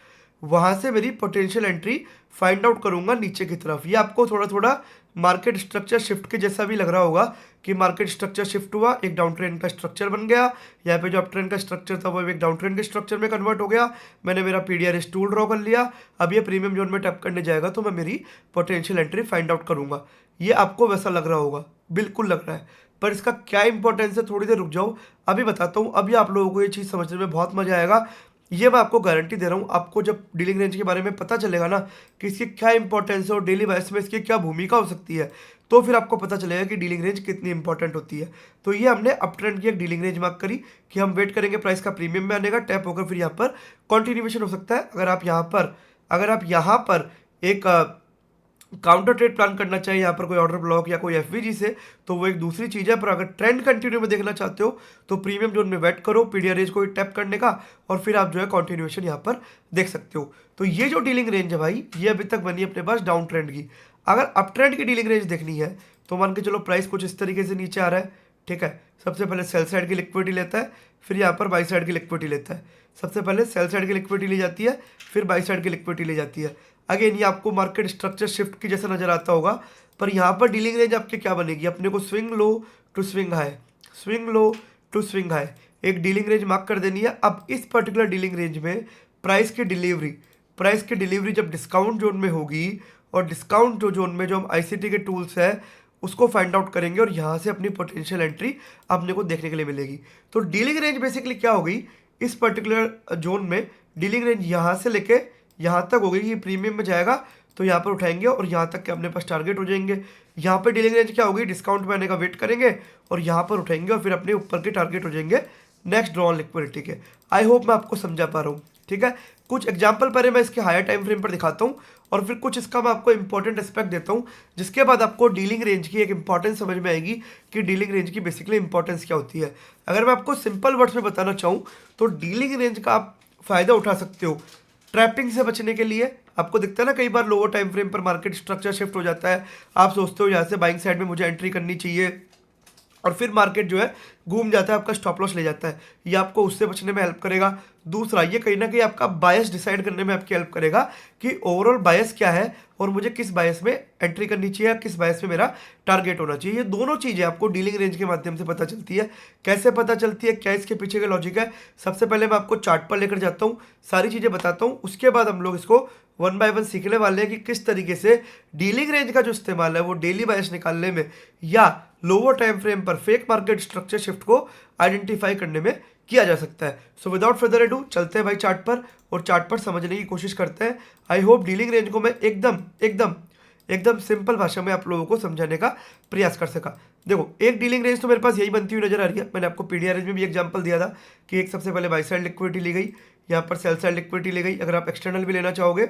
वहां से मेरी पोटेंशियल एंट्री फाइंड आउट करूंगा नीचे की तरफ। ये आपको थोड़ा थोड़ा मार्केट स्ट्रक्चर शिफ्ट के जैसा भी लग रहा होगा कि मार्केट स्ट्रक्चर शिफ्ट हुआ, एक डाउन ट्रेंड का स्ट्रक्चर बन गया, यहाँ पे जो अप ट्रेंड का स्ट्रक्चर था वो एक डाउन ट्रेंड के स्ट्रक्चर में कन्वर्ट हो गया, मैंने मेरा पीडीआरएस टूल ड्रॉ कर लिया, अब ये प्रीमियम जोन में टैप करने जाएगा तो मैं मेरी पोटेंशियल एंट्री फाइंड आउट करूंगा। ये आपको वैसा लग रहा होगा, बिल्कुल लग रहा है, पर इसका क्या इंपॉर्टेंस है थोड़ी देर रुक जाओ, अभी बताता हूँ। अभी आप लोगों को ये चीज़ समझने में बहुत मजा आएगा, ये मैं आपको गारंटी दे रहा हूँ। आपको जब डीलिंग रेंज के बारे में पता चलेगा ना कि इसकी क्या इंपॉर्टेंस है और डेली बेसिस में इसकी क्या भूमिका हो सकती है, तो फिर आपको पता चलेगा कि डीलिंग रेंज कितनी इंपॉर्टेंट होती है। तो ये हमने अप ट्रेंड की एक डीलिंग रेंज मार्क करी कि हम वेट करेंगे प्राइस का प्रीमियम में आने का, टैप होकर फिर यहाँ पर कॉन्टिन्यूएशन हो सकता है। अगर आप यहाँ पर एक काउंटर ट्रेड प्लान करना चाहिए, यहाँ पर कोई ऑर्डर ब्लॉक या कोई एफवीजी से, तो वो एक दूसरी चीज़ है। पर अगर ट्रेंड कंटिन्यू में देखना चाहते हो तो प्रीमियम जोन में वेट करो पीडीआर रेंज को टैप करने का, और फिर आप जो है कॉन्टिन्यूएशन यहाँ पर देख सकते हो। तो ये जो डीलिंग रेंज है भाई, ये अभी तक बनी अपने पास डाउन ट्रेंड की। अगर अप ट्रेंड की डीलिंग रेंज देखनी है तो मान के चलो प्राइस कुछ इस तरीके से नीचे आ रहा है, ठीक है, सबसे पहले सेल साइड की लिक्विडिटी लेता है, फिर यहाँ पर बाई साइड की लिक्विडिटी लेता है। सबसे पहले सेल साइड की लिक्विडिटी ली जाती है, फिर बाई साइड की लिक्विडिटी ली जाती है। अगेन ये आपको मार्केट स्ट्रक्चर शिफ्ट की जैसा नजर आता होगा, पर यहाँ पर डीलिंग रेंज आपकी क्या बनेगी, अपने को swing low to swing high, swing low to swing high, एक डीलिंग रेंज मार्क कर देनी है। अब इस पर्टिकुलर डीलिंग रेंज में प्राइस की डिलीवरी जब डिस्काउंट जोन में होगी, और डिस्काउंट जो जोन में जो हम आईसीटी के टूल्स है उसको फाइंड आउट करेंगे, और यहाँ से अपनी पोटेंशियल एंट्री अपने को देखने के लिए मिलेगी। तो डीलिंग रेंज बेसिकली क्या हो गई, इस पर्टिकुलर जोन में डीलिंग रेंज यहाँ से लेके यहाँ तक होगी कि प्रीमियम में जाएगा तो यहाँ पर उठाएंगे और यहाँ तक के अपने पास टारगेट हो जाएंगे। यहाँ पर डीलिंग रेंज क्या होगी, डिस्काउंट में आने का वेट करेंगे और यहाँ पर उठाएंगे और फिर अपने ऊपर के टारगेट हो जाएंगे नेक्स्ट ड्रॉ ऑन लिक्विडिटी के। आई होप मैं आपको समझा पा रहा हूँ, ठीक है। कुछ एग्जांपल पहले मैं इसके हायर टाइम फ्रेम पर दिखाता हूँ और फिर कुछ इसका मैं आपको इंपॉर्टेंट एस्पेक्ट देता हूँ, जिसके बाद आपको डीलिंग रेंज की एक इंपॉर्टेंस समझ में आएगी कि डीलिंग रेंज की बेसिकली इंपॉर्टेंस क्या होती है। अगर मैं आपको सिंपल वर्ड्स में बताना चाहूँ तो डीलिंग रेंज का आप फ़ायदा उठा सकते हो ट्रैपिंग से बचने के लिए। आपको दिखता है ना कई बार लोअर टाइम फ्रेम पर मार्केट स्ट्रक्चर शिफ्ट हो जाता है, आप सोचते हो यहाँ से बाइंग साइड में मुझे एंट्री करनी चाहिए और फिर मार्केट जो है घूम जाता है, आपका स्टॉप लॉस ले जाता है। ये आपको उससे बचने में हेल्प करेगा। दूसरा, ये कहीं ना कहीं आपका बायस डिसाइड करने में आपकी हेल्प करेगा कि ओवरऑल बायस क्या है और मुझे किस बायस में एंट्री करनी चाहिए, किस बायस में मेरा टारगेट होना चाहिए। ये दोनों चीज़ें आपको डीलिंग रेंज के माध्यम से पता चलती है। कैसे पता चलती है, क्या इसके पीछे का लॉजिक है, सबसे पहले मैं आपको चार्ट पर लेकर जाता हूँ, सारी चीज़ें बताता हूँ। उसके बाद हम लोग इसको वन बाय वन सीखने वाले हैं कि किस तरीके से डीलिंग रेंज का जो इस्तेमाल है वो डेली बायस निकालने में या लोअर टाइम फ्रेम पर फेक मार्केट स्ट्रक्चर शिफ्ट को आइडेंटिफाई करने में किया जा सकता है। सो विदाउट फर्दर एडू चलते हैं भाई चार्ट पर और चार्ट पर समझने की कोशिश करते हैं। आई होप डीलिंग रेंज को मैं एकदम एकदम एकदम सिंपल भाषा में आप लोगों को समझाने का प्रयास कर सका। देखो, एक डीलिंग रेंज तो मेरे पास यही बनती हुई नजर आ रही है। मैंने आपको पीडीआर रेंज में भी एग्जांपल दिया था कि एक सबसे पहले बाई साइड लिक्विडिटी ली गई, यहाँ पर सेल साइड लिक्विडिटी ली गई। अगर आप एक्सटर्नल भी लेना चाहोगे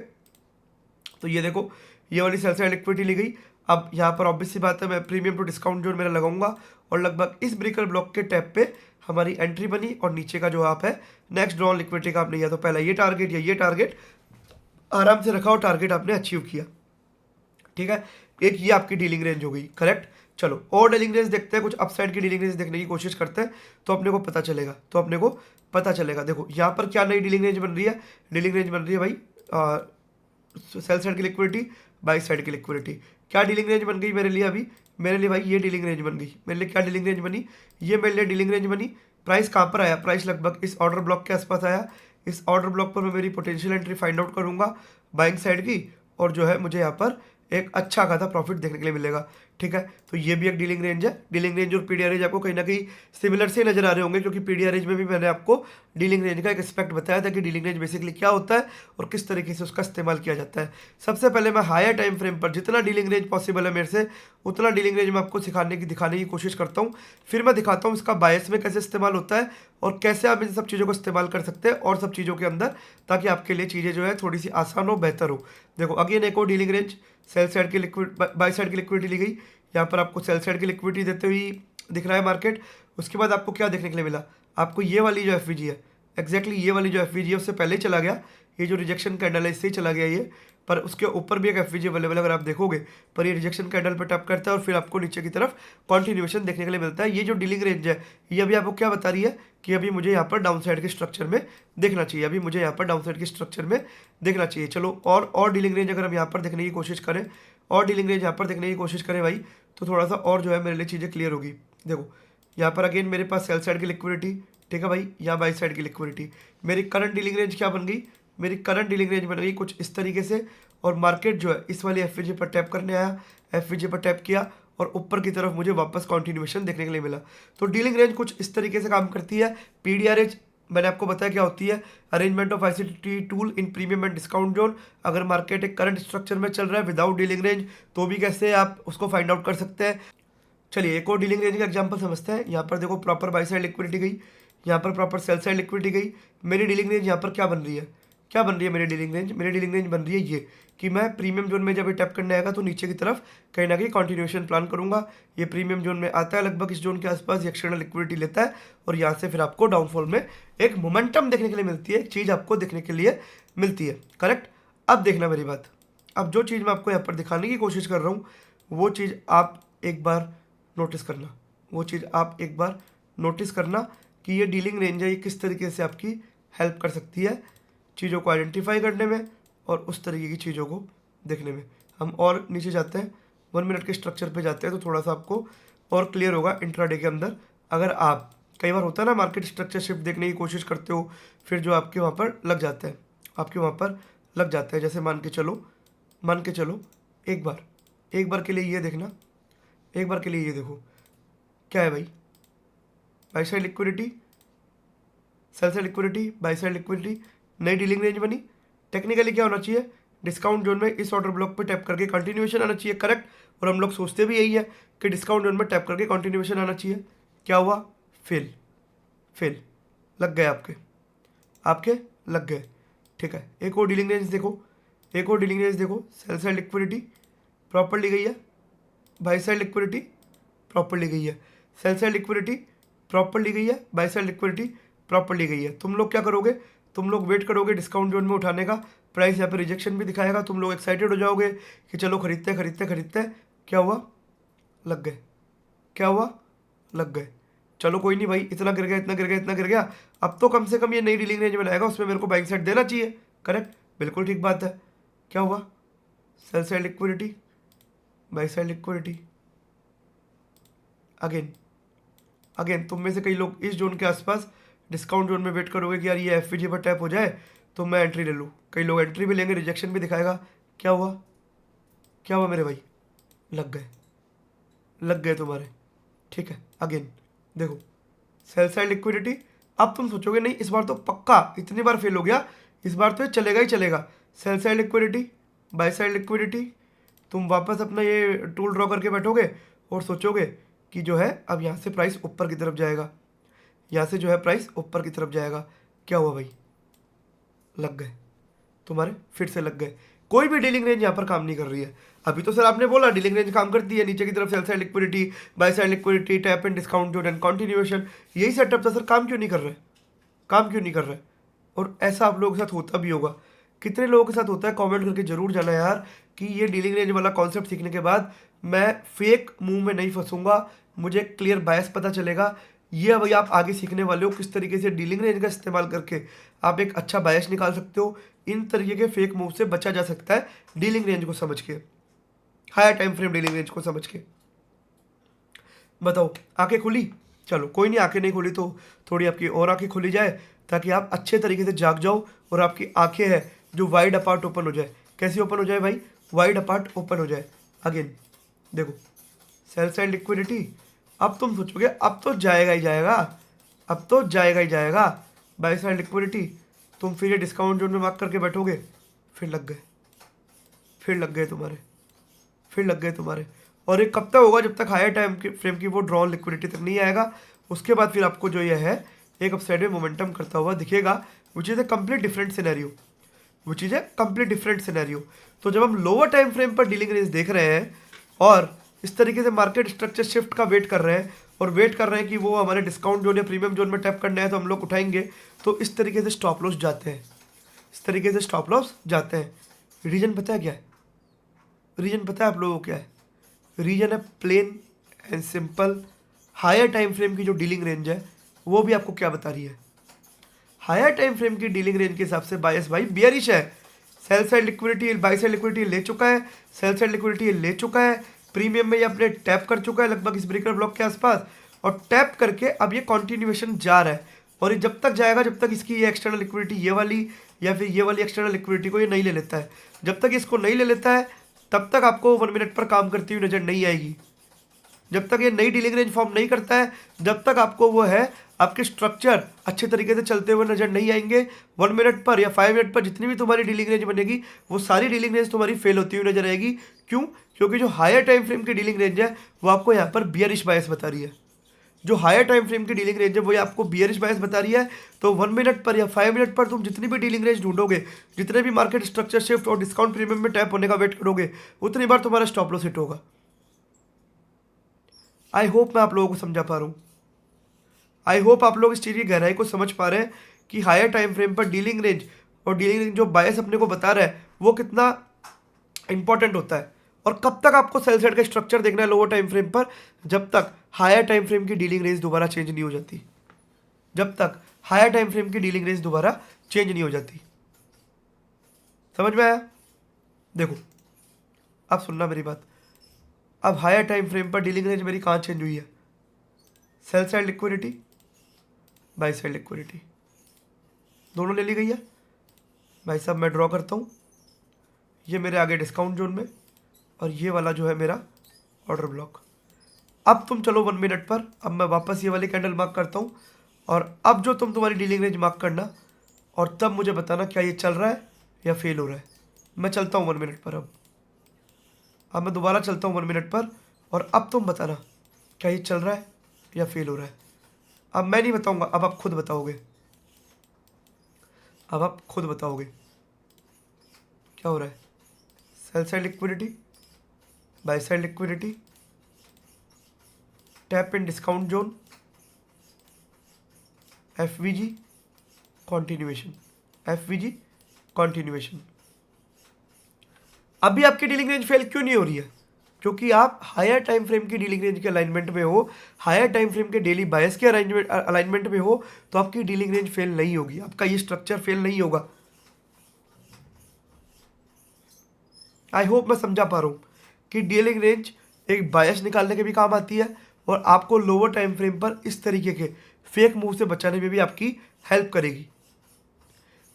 तो ये देखो, ये वाली सेल साइड लिक्विडिटी ली गई। अब यहाँ पर ऑब्वियस सी बात है, मैं प्रीमियम टू डिस्काउंट जोन मेरा लगाऊंगा और लगभग इस ब्रेकर ब्लॉक के टैप पे हमारी एंट्री बनी और नीचे का जो आप है नेक्स्ट ड्रॉ लिक्विडिटी का आपने या तो पहला ये टारगेट या ये टारगेट आराम से रखा और टारगेट आपने अचीव किया, ठीक है। एक ये आपकी डीलिंग रेंज हो गई, करेक्ट। चलो और डीलिंग रेंज देखते हैं, कुछ अपसाइड की डीलिंग रेंज देखने की कोशिश करते हैं तो अपने को पता चलेगा। देखो यहाँ पर क्या नई डीलिंग रेंज बन रही है, डीलिंग रेंज बन रही है भाई सेल साइड की लिक्विडिटी, बाई साइड की लिक्विडिटी। क्या डीलिंग रेंज बन गई मेरे लिए अभी, मेरे लिए भाई ये डीलिंग रेंज बन गई। मेरे लिए क्या डीलिंग रेंज बनी, ये मेरे लिए डीलिंग रेंज बनी। प्राइस कहाँ पर आया, प्राइस लगभग इस ऑर्डर ब्लॉक के आसपास आया। इस ऑर्डर ब्लॉक पर मैं मेरी पोटेंशियल एंट्री फाइंड आउट करूंगा बाइंग साइड की और जो है मुझे यहाँ पर एक अच्छा खासा प्रॉफिट देखने के लिए मिलेगा, ठीक है। तो ये भी एक डीलिंग रेंज है। डीलिंग रेंज और पीडीआर रेंज आपको कहीं ना कहीं सिमिलर से नजर आ रहे होंगे, क्योंकि पीडीआर रेंज में भी मैंने आपको डीलिंग रेंज का एक एस्पेक्ट बताया था कि डीलिंग रेंज बेसिकली क्या होता है और किस तरीके से उसका इस्तेमाल किया जाता है। सबसे पहले मैं हायर टाइम फ्रेम पर जितना डीलिंग रेंज पॉसिबल है मेरे से उतना डीलिंग रेंज मैं आपको दिखाने की कोशिश करता हूँ। फिर मैं दिखाता हूँ इसका बायस में कैसे इस्तेमाल होता है और कैसे आप इन सब चीज़ों को इस्तेमाल कर सकते हैं और सब चीज़ों के अंदर, ताकि आपके लिए चीज़ें जो है थोड़ी सी आसान हो, बेहतर हो। देखो अगेन एक और डीलिंग रेंज, सेल साइड की लिक्विड बाई साइड की लिक्विडिटी ली गई। यहाँ पर आपको सेल साइड की लिक्विडिटी देते हुए दिख रहा है मार्केट। उसके बाद आपको क्या देखने के लिए मिला, आपको ये वाली जो एफवीजी है, एग्जैक्टली ये वाली जो एफवीजी है उससे पहले ही चला गया। ये जो रिजेक्शन कैंडल है इससे ही चला गया ये, पर उसके ऊपर भी एक एफवीजी अवेलेबल अगर आप देखोगे, पर ये रिजेक्शन कैंडल पर टैप करता है और फिर आपको नीचे की तरफ कॉन्टिन्यूएशन देखने के लिए मिलता है। ये जो डीलिंग रेंज है ये अभी आपको क्या बता रही है कि अभी मुझे यहाँ पर डाउन साइड के स्ट्रक्चर में देखना चाहिए, अभी मुझे यहाँ पर डाउन साइड के स्ट्रक्चर में देखना चाहिए। चलो और डीलिंग रेंज अगर हम यहाँ पर देखने की कोशिश करें, और डीलिंग रेंज यहाँ पर देखने की कोशिश करें भाई, तो थोड़ा सा और जो है मेरे लिए चीज़ें क्लियर होगी। देखो यहाँ पर अगेन मेरे पास सेल साइड की लिक्विडिटी, ठीक है भाई, यहाँ बाई साइड की लिक्विडिटी। मेरी करंट डीलिंग रेंज क्या बन गई, मेरी करंट डीलिंग रेंज बन गई कुछ इस तरीके से और मार्केट जो है इस वाली एफवीजी पर टैप करने आया, एफवीजी पर टैप किया और ऊपर की तरफ मुझे वापस कॉन्टिन्यूएशन देखने के लिए मिला। तो डीलिंग रेंज कुछ इस तरीके से काम करती है। पीडीआर रेंज मैंने आपको बताया क्या होती है, arrangement of ICT tool in premium and discount zone. अगर मार्केट एक करंट स्ट्रक्चर में चल रहा है विदाउट डीलिंग रेंज तो भी कैसे आप उसको फाइंड आउट कर सकते हैं। चलिए एक और डीलिंग रेंज का एग्जांपल समझते हैं। यहाँ पर देखो प्रॉपर बाई साइड लिक्विडिटी गई, यहाँ पर प्रॉपर सेल साइड लिक्विडिटी गई। मेरी डीलिंग रेंज यहाँ पर क्या बन रही है, क्या बन रही है मेरी डीलिंग रेंज, मेरी डीलिंग रेंज बन रही है ये कि मैं प्रीमियम जोन में जब ये टैप करने आएगा तो नीचे की तरफ कहीं ना कहीं कॉन्टिन्यूएशन प्लान करूंगा। ये प्रीमियम जोन में आता है, लगभग इस जोन के आसपास एक्सटर्नल लिक्विडिटी लेता है और यहाँ से फिर आपको डाउनफॉल में एक मोमेंटम देखने के लिए मिलती है, एक चीज़ आपको देखने के लिए मिलती है, करेक्ट। अब देखना मेरी बात, अब जो चीज़ मैं आपको यहाँ पर दिखाने की कोशिश कर रहा हूँ वो चीज़ आप एक बार नोटिस करना, वो चीज़ आप एक बार नोटिस करना कि ये डीलिंग रेंज है, ये किस तरीके से आपकी हेल्प कर सकती है चीज़ों को आइडेंटिफाई करने में और उस तरीके की चीज़ों को देखने में। हम और नीचे जाते हैं, 1 मिनट के स्ट्रक्चर पे जाते हैं तो थोड़ा सा आपको और क्लियर होगा इंट्राडे के अंदर। अगर आप कई बार होता है ना मार्केट स्ट्रक्चर शिफ्ट देखने की कोशिश करते हो, फिर जो आपके वहाँ पर लग जाता है, आपके वहाँ पर लग जाता है। जैसे मान के चलो एक बार के लिए ये देखना, एक बार के लिए ये देखो क्या है भाई, by side liquidity, sell side liquidity, buy side liquidity, नई डीलिंग रेंज बनी। टेक्निकली क्या होना चाहिए, डिस्काउंट जोन में इस ऑर्डर ब्लॉक पे टैप करके कंटिन्यूएशन आना चाहिए, करेक्ट। और हम लोग सोचते भी यही है कि डिस्काउंट जोन में टैप करके कंटिन्यूएशन आना चाहिए। क्या हुआ, फेल, फेल, लग गए आपके लग गए। ठीक है, एक और डीलिंग रेंज देखो, एक और डीलिंग रेंज देखो। सेल साइड लिक्विडिटी प्रॉपर ली गई है, बाय साइड लिक्विडिटी प्रॉपर ली गई है, सेल साइड लिक्विडिटी प्रॉपर ली गई है, बाय साइड लिक्विडिटी प्रॉपर ली गई है। तुम लोग क्या करोगे, तुम लोग वेट करोगे डिस्काउंट जोन में उठाने का, प्राइस यहाँ पे रिजेक्शन भी दिखाएगा, तुम लोग एक्साइटेड हो जाओगे कि चलो खरीदते खरीदते खरीदते। क्या हुआ, लग गए। क्या हुआ, लग गए। चलो कोई नहीं भाई, इतना गिर गया, इतना गिर गया, इतना गिर गया, अब तो कम से कम ये नई डीलिंग रेंज बनाएगा, उसमें मेरे को बाइंग साइड देना चाहिए, करेक्ट, बिल्कुल ठीक बात है। क्या हुआ, cell side liquidity, buy side liquidity, again again. तुम में से कई लोग इस जोन के आसपास डिस्काउंट जोन में वेट करोगे कि यार ये एफवीजी पर टैप हो जाए तो मैं एंट्री ले लूँ। कई लोग एंट्री भी लेंगे, रिजेक्शन भी दिखाएगा। क्या हुआ, क्या हुआ मेरे भाई, लग गए, लग गए तुम्हारे। ठीक है, अगेन देखो सेल साइड लिक्विडिटी। अब तुम सोचोगे नहीं इस बार तो पक्का, इतनी बार फेल हो गया, इस बार तो ये चलेगा ही चलेगा। Cell side liquidity, buy side liquidity, तुम वापस अपना ये टूल ड्रॉ करके बैठोगे और सोचोगे कि जो है अब यहाँ से प्राइस ऊपर की तरफ जाएगा, यहाँ से जो है प्राइस ऊपर की तरफ जाएगा। क्या हुआ भाई, लग गए तुम्हारे, फिर से लग गए। कोई भी डीलिंग रेंज यहाँ पर काम नहीं कर रही है। अभी तो सर आपने बोला डीलिंग रेंज काम करती है, नीचे की तरफ cell side liquidity, buy side liquidity, tap and discount zone and continuation, यही सेटअप था सर, काम क्यों नहीं कर रहे, काम क्यों नहीं कर रहे। और ऐसा आप लोगों के साथ होता भी होगा, कितने लोगों के साथ होता है, कमेंट करके जरूर जाना यार कि ये डीलिंग रेंज वाला कॉन्सेप्ट सीखने के बाद मैं फेक मुंह में नहीं फंसूंगा, मुझे क्लियर बायस पता चलेगा। ये भाई आप आगे सीखने वाले हो किस तरीके से डीलिंग रेंज का इस्तेमाल करके आप एक अच्छा बायस निकाल सकते हो। इन तरीके के फेक मूव से बचा जा सकता है डीलिंग रेंज को समझ के, higher time frame dealing range को समझ के। बताओ, आंखें खुली, चलो कोई नहीं, आंखें नहीं खुली तो थोड़ी आपकी और आंखें खुली जाए ताकि आप अच्छे तरीके से जाग जाओ और आपकी आंखें हैं जो वाइड अपार्ट ओपन हो जाए। कैसे ओपन हो जाए भाई, वाइड अपार्ट ओपन हो जाए। अगेन देखो सेल साइड लिक्विडिटी, अब तुम सोचोगे अब तो जाएगा ही जाएगा, अब तो जाएगा ही जाएगा। बाय साइड लिक्विडिटी, तुम फिर ये डिस्काउंट जोन में मार्क करके बैठोगे, फिर लग गए, फिर लग गए तुम्हारे, फिर लग गए तुम्हारे। और ये कब तक होगा, जब तक हायर टाइम की फ्रेम की वो ड्रॉन लिक्विडिटी तक नहीं आएगा। उसके बाद फिर आपको जो ये है एक अपसाइड में मोमेंटम करता हुआ दिखेगा, which is a complete different scenario, which is a complete different scenario. तो जब हम लोअर टाइम फ्रेम पर डीलिंग रेंज देख रहे हैं और इस तरीके से मार्केट स्ट्रक्चर शिफ्ट का वेट कर रहे हैं और वेट कर रहे हैं कि वो हमारे डिस्काउंट जोन या प्रीमियम जोन में टैप करना है तो हम लोग उठाएंगे, तो इस तरीके से स्टॉप लॉस जाते हैं, इस तरीके से स्टॉप लॉस जाते हैं। रीजन पता है क्या है, रीजन पता है आप लोगों को क्या है, रीजन है plain and simple. Higher time frame की जो डीलिंग रेंज है वो भी आपको क्या बता रही है, हायर टाइम फ्रेम की डीलिंग रेंज के हिसाब से बायस भाई बियरिश है। Cell side liquidity, buy side liquidity ले चुका है, सेल साइड लिक्विडिटी ले चुका है, प्रीमियम में ये अपने टैप कर चुका है लगभग इस ब्रेकर ब्लॉक के आसपास, और टैप करके अब ये कंटिन्यूएशन जा रहा है। और ये जब तक जाएगा जब तक इसकी ये एक्सटर्नल लिक्विडिटी ये वाली या फिर ये वाली एक्सटर्नल लिक्विडिटी को ये नहीं ले लेता है, जब तक इसको नहीं ले लेता है तब तक आपको 1 मिनट पर काम करती हुई नजर नहीं आएगी। जब तक ये नई डीलिंग रेंज फॉर्म नहीं करता है जब तक आपको वो है आपके स्ट्रक्चर अच्छे तरीके से चलते हुए नजर नहीं आएंगे। 1 मिनट पर या 5 मिनट पर जितनी भी तुम्हारी डीलिंग रेंज बनेगी वो सारी डीलिंग रेंज तुम्हारी फेल होती हुई नजर आएगी। क्यों? क्योंकि जो हायर टाइम फ्रेम की डीलिंग रेंज है वो आपको यहाँ पर बियरिश बायस बता रही है। जो हायर टाइम फ्रेम की डीलिंग रेंज है वो आपको बियरिश बायस बता रही है। तो 1 मिनट पर या 5 मिनट पर तुम जितनी भी डीलिंग रेंज ढूंढोगे, जितने भी मार्केट स्ट्रक्चर शिफ्ट और डिस्काउंट प्रीमियम में टैप होने का वेट करोगे, उतनी बार तुम्हारा स्टॉप लॉस हिट होगा। आई होप मैं आप लोगों को समझा पा रहा हूँ, आई होप आप लोग इस चीज़ की गहराई को समझ पा रहे हैं कि हायर टाइम फ्रेम पर डीलिंग रेंज और डीलिंग रेंज जो बायस अपने को बता रहा है वो कितना इंपॉर्टेंट होता है। और कब तक आपको सेल साइड का स्ट्रक्चर देखना है लोअर टाइम फ्रेम पर, जब तक हायर टाइम फ्रेम की डीलिंग रेंज दोबारा चेंज नहीं हो जाती, जब तक हायर टाइम फ्रेम की डीलिंग रेंज दोबारा चेंज नहीं हो जाती। समझ में आया? देखो अब सुनना मेरी बात। अब हायर टाइम फ्रेम पर डीलिंग रेंज मेरी कहाँ चेंज हुई है? Cell side liquidity, buy side liquidity दोनों ले ली गई है। भाई साहब मैं ड्रॉ करता हूँ, ये मेरे आगे डिस्काउंट जोन में और ये वाला जो है मेरा ऑर्डर ब्लॉक। अब तुम चलो 1 मिनट पर, अब मैं वापस ये वाली कैंडल मार्क करता हूँ और अब जो तुम्हारी डीलिंग रेंज मार्क करना और तब मुझे बताना क्या ये चल रहा है या फेल हो रहा है। मैं चलता हूँ 1 मिनट पर। अब मैं दोबारा चलता हूँ 1 मिनट पर और अब तुम बताना क्या ये चल रहा है या फेल हो रहा है। अब मैं नहीं बताऊंगा, अब आप खुद बताओगे। अब आप खुद बताओगे क्या हो रहा है। Cell side liquidity, buy side liquidity, tap in discount zone, FVG continuation, FVG continuation. अभी आपकी डीलिंग रेंज फेल क्यों नहीं हो रही है? क्योंकि आप हायर टाइम फ्रेम की डीलिंग रेंज के अलाइनमेंट में हो, हायर टाइम फ्रेम के डेली बायस के अलाइनमेंट में हो, तो आपकी डीलिंग रेंज फेल नहीं होगी, आपका ये स्ट्रक्चर फेल नहीं होगा। आई होप मैं समझा पा रहा हूँ कि डीलिंग रेंज एक बायस निकालने के भी काम आती है और आपको लोअर टाइम फ्रेम पर इस तरीके के फेक मूव से बचाने में भी आपकी हेल्प करेगी।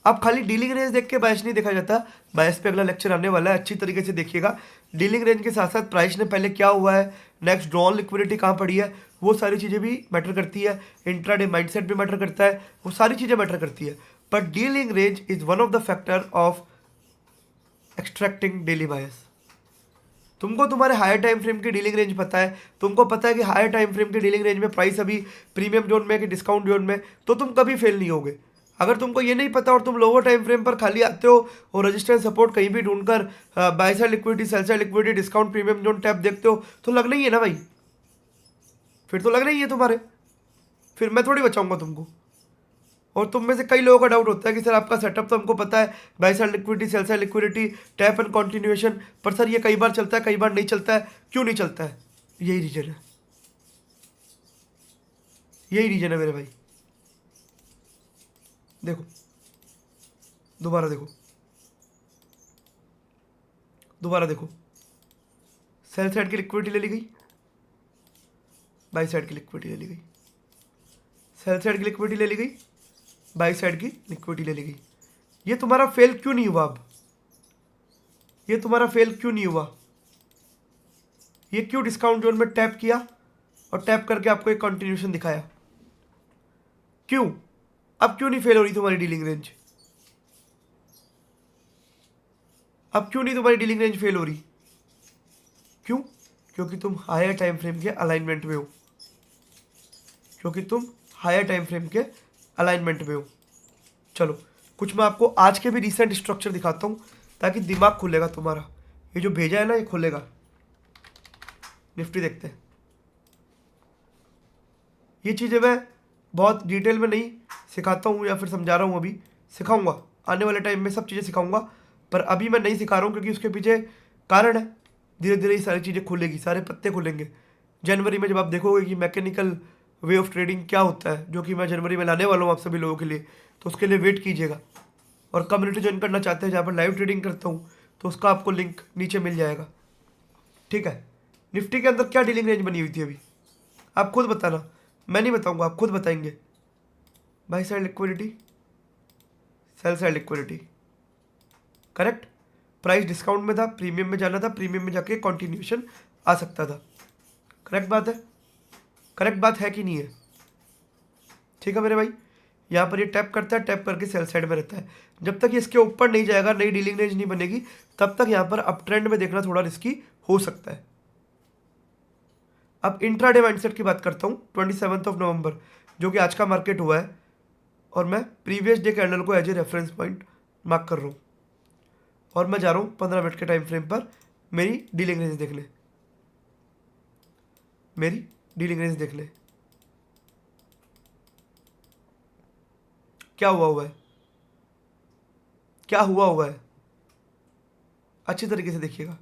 अब खाली डीलिंग रेंज देख के बायस नहीं देखा जाता, बायस पे अगला लेक्चर आने वाला है, अच्छी तरीके से देखिएगा। डीलिंग रेंज के साथ साथ प्राइस ने पहले क्या हुआ है, नेक्स्ट ड्रॉन लिक्विडिटी कहाँ पड़ी है, वो सारी चीज़ें भी मैटर करती है। इंट्राडे माइंडसेट भी मैटर करता है, वो सारी चीज़ें मैटर करती है। But dealing range is one of the factor of extracting daily bias. तुमको तुम्हारे हायर टाइम फ्रेम की डीलिंग रेंज पता है, तुमको पता है कि हायर टाइम फ्रेम की डीलिंग रेंज में प्राइस अभी प्रीमियम जोन में कि डिस्काउंट जोन में, तो तुम कभी फेल नहीं होगे। अगर तुमको ये नहीं पता और तुम लोअर टाइम फ्रेम पर खाली आते हो और रजिस्टेंस सपोर्ट कहीं भी ढूंढकर buy side liquidity, sell side liquidity, discount, premium zone tap देखते हो, तो लगना ही है ना भाई, फिर तो लगना ही है तुम्हारे, फिर मैं थोड़ी बचाऊंगा तुमको। और तुम में से कई लोगों का डाउट होता है कि सर आपका सेटअप तो हमको पता है, bye side liquidity, sell side liquidity, tap and continuation, पर सर ये कई बार चलता है कई बार नहीं चलता है, क्यों नहीं चलता है? यही रीजन है, यही रीजन है मेरे भाई। देखो दोबारा देखो, दोबारा देखो, सेल साइड की लिक्विडिटी ले ली गई, बाई साइड की लिक्विडिटी ले ली गई, सेल साइड की लिक्विडिटी ले ली गई, बाई साइड की लिक्विडिटी ले ली गई। ये तुम्हारा फेल क्यों नहीं हुआ? अब ये तुम्हारा फेल क्यों नहीं हुआ? ये क्यों डिस्काउंट जोन में टैप किया और टैप करके आपको एक कंटिन्यूएशन दिखाया? क्यों? अब क्यों नहीं फेल हो रही तुम्हारी डीलिंग रेंज? अब क्यों नहीं तुम्हारी डीलिंग रेंज फेल हो रही? क्यों? क्योंकि तुम हायर टाइम फ्रेम के अलाइनमेंट में हो, क्योंकि तुम हायर टाइम फ्रेम के अलाइनमेंट में हो। चलो कुछ मैं आपको आज के भी रिसेंट स्ट्रक्चर दिखाता हूँ ताकि दिमाग खुलेगा तुम्हारा। ये जो भेजा है ना ये खुलेगा। निफ्टी देखते हैं। ये चीज़ें मैं बहुत डिटेल में नहीं सिखाता हूँ या फिर समझा रहा हूँ, अभी सिखाऊंगा, आने वाले टाइम में सब चीज़ें सिखाऊंगा, पर अभी मैं नहीं सिखा रहा हूँ क्योंकि उसके पीछे कारण है। धीरे धीरे ये सारी चीज़ें खुलेगी, सारे पत्ते खुलेंगे। जनवरी में जब आप देखोगे कि मैकेनिकल वे ऑफ ट्रेडिंग क्या होता है, जो कि मैं जनवरी में लाने वाला हूँ आप सभी लोगों के लिए, तो उसके लिए वेट कीजिएगा। और कम्युनिटी ज्वाइन करना चाहते हैं जहाँ पर लाइव ट्रेडिंग करता हूँ, तो उसका आपको लिंक नीचे मिल जाएगा, ठीक है। निफ्टी के अंदर क्या डीलिंग रेंज बनी हुई थी अभी, आप खुद बताना, मैं नहीं बताऊंगा, आप खुद बताएंगे। By side liquidity, sell side liquidity, correct. Price discount में था, प्रीमियम में जाना था, प्रीमियम में जाके कॉन्टिन्यूएशन आ सकता था। करेक्ट बात है, करेक्ट बात है कि नहीं है? ठीक है मेरे भाई। यहाँ पर ये टैप करता है, टैप करके सेल साइड में रहता है। जब तक ये इसके ऊपर नहीं जाएगा, नई डीलिंग रेंज नहीं बनेगी, तब तक यहाँ पर अप ट्रेंड में देखना थोड़ा रिस्की हो सकता है। अब इंट्राडे माइंडसेट की बात करता हूँ, 27 नवंबर जो कि आज का मार्केट हुआ है, और मैं प्रीवियस डे कैंडल को as a reference point mark कर रहा हूँ और मैं जा रहा हूँ 15 मिनट के टाइम फ्रेम पर मेरी डीलिंग रेंज देखने, मेरी डीलिंग रेंज देखने क्या हुआ है, क्या हुआ है। अच्छी तरीके से देखिएगा।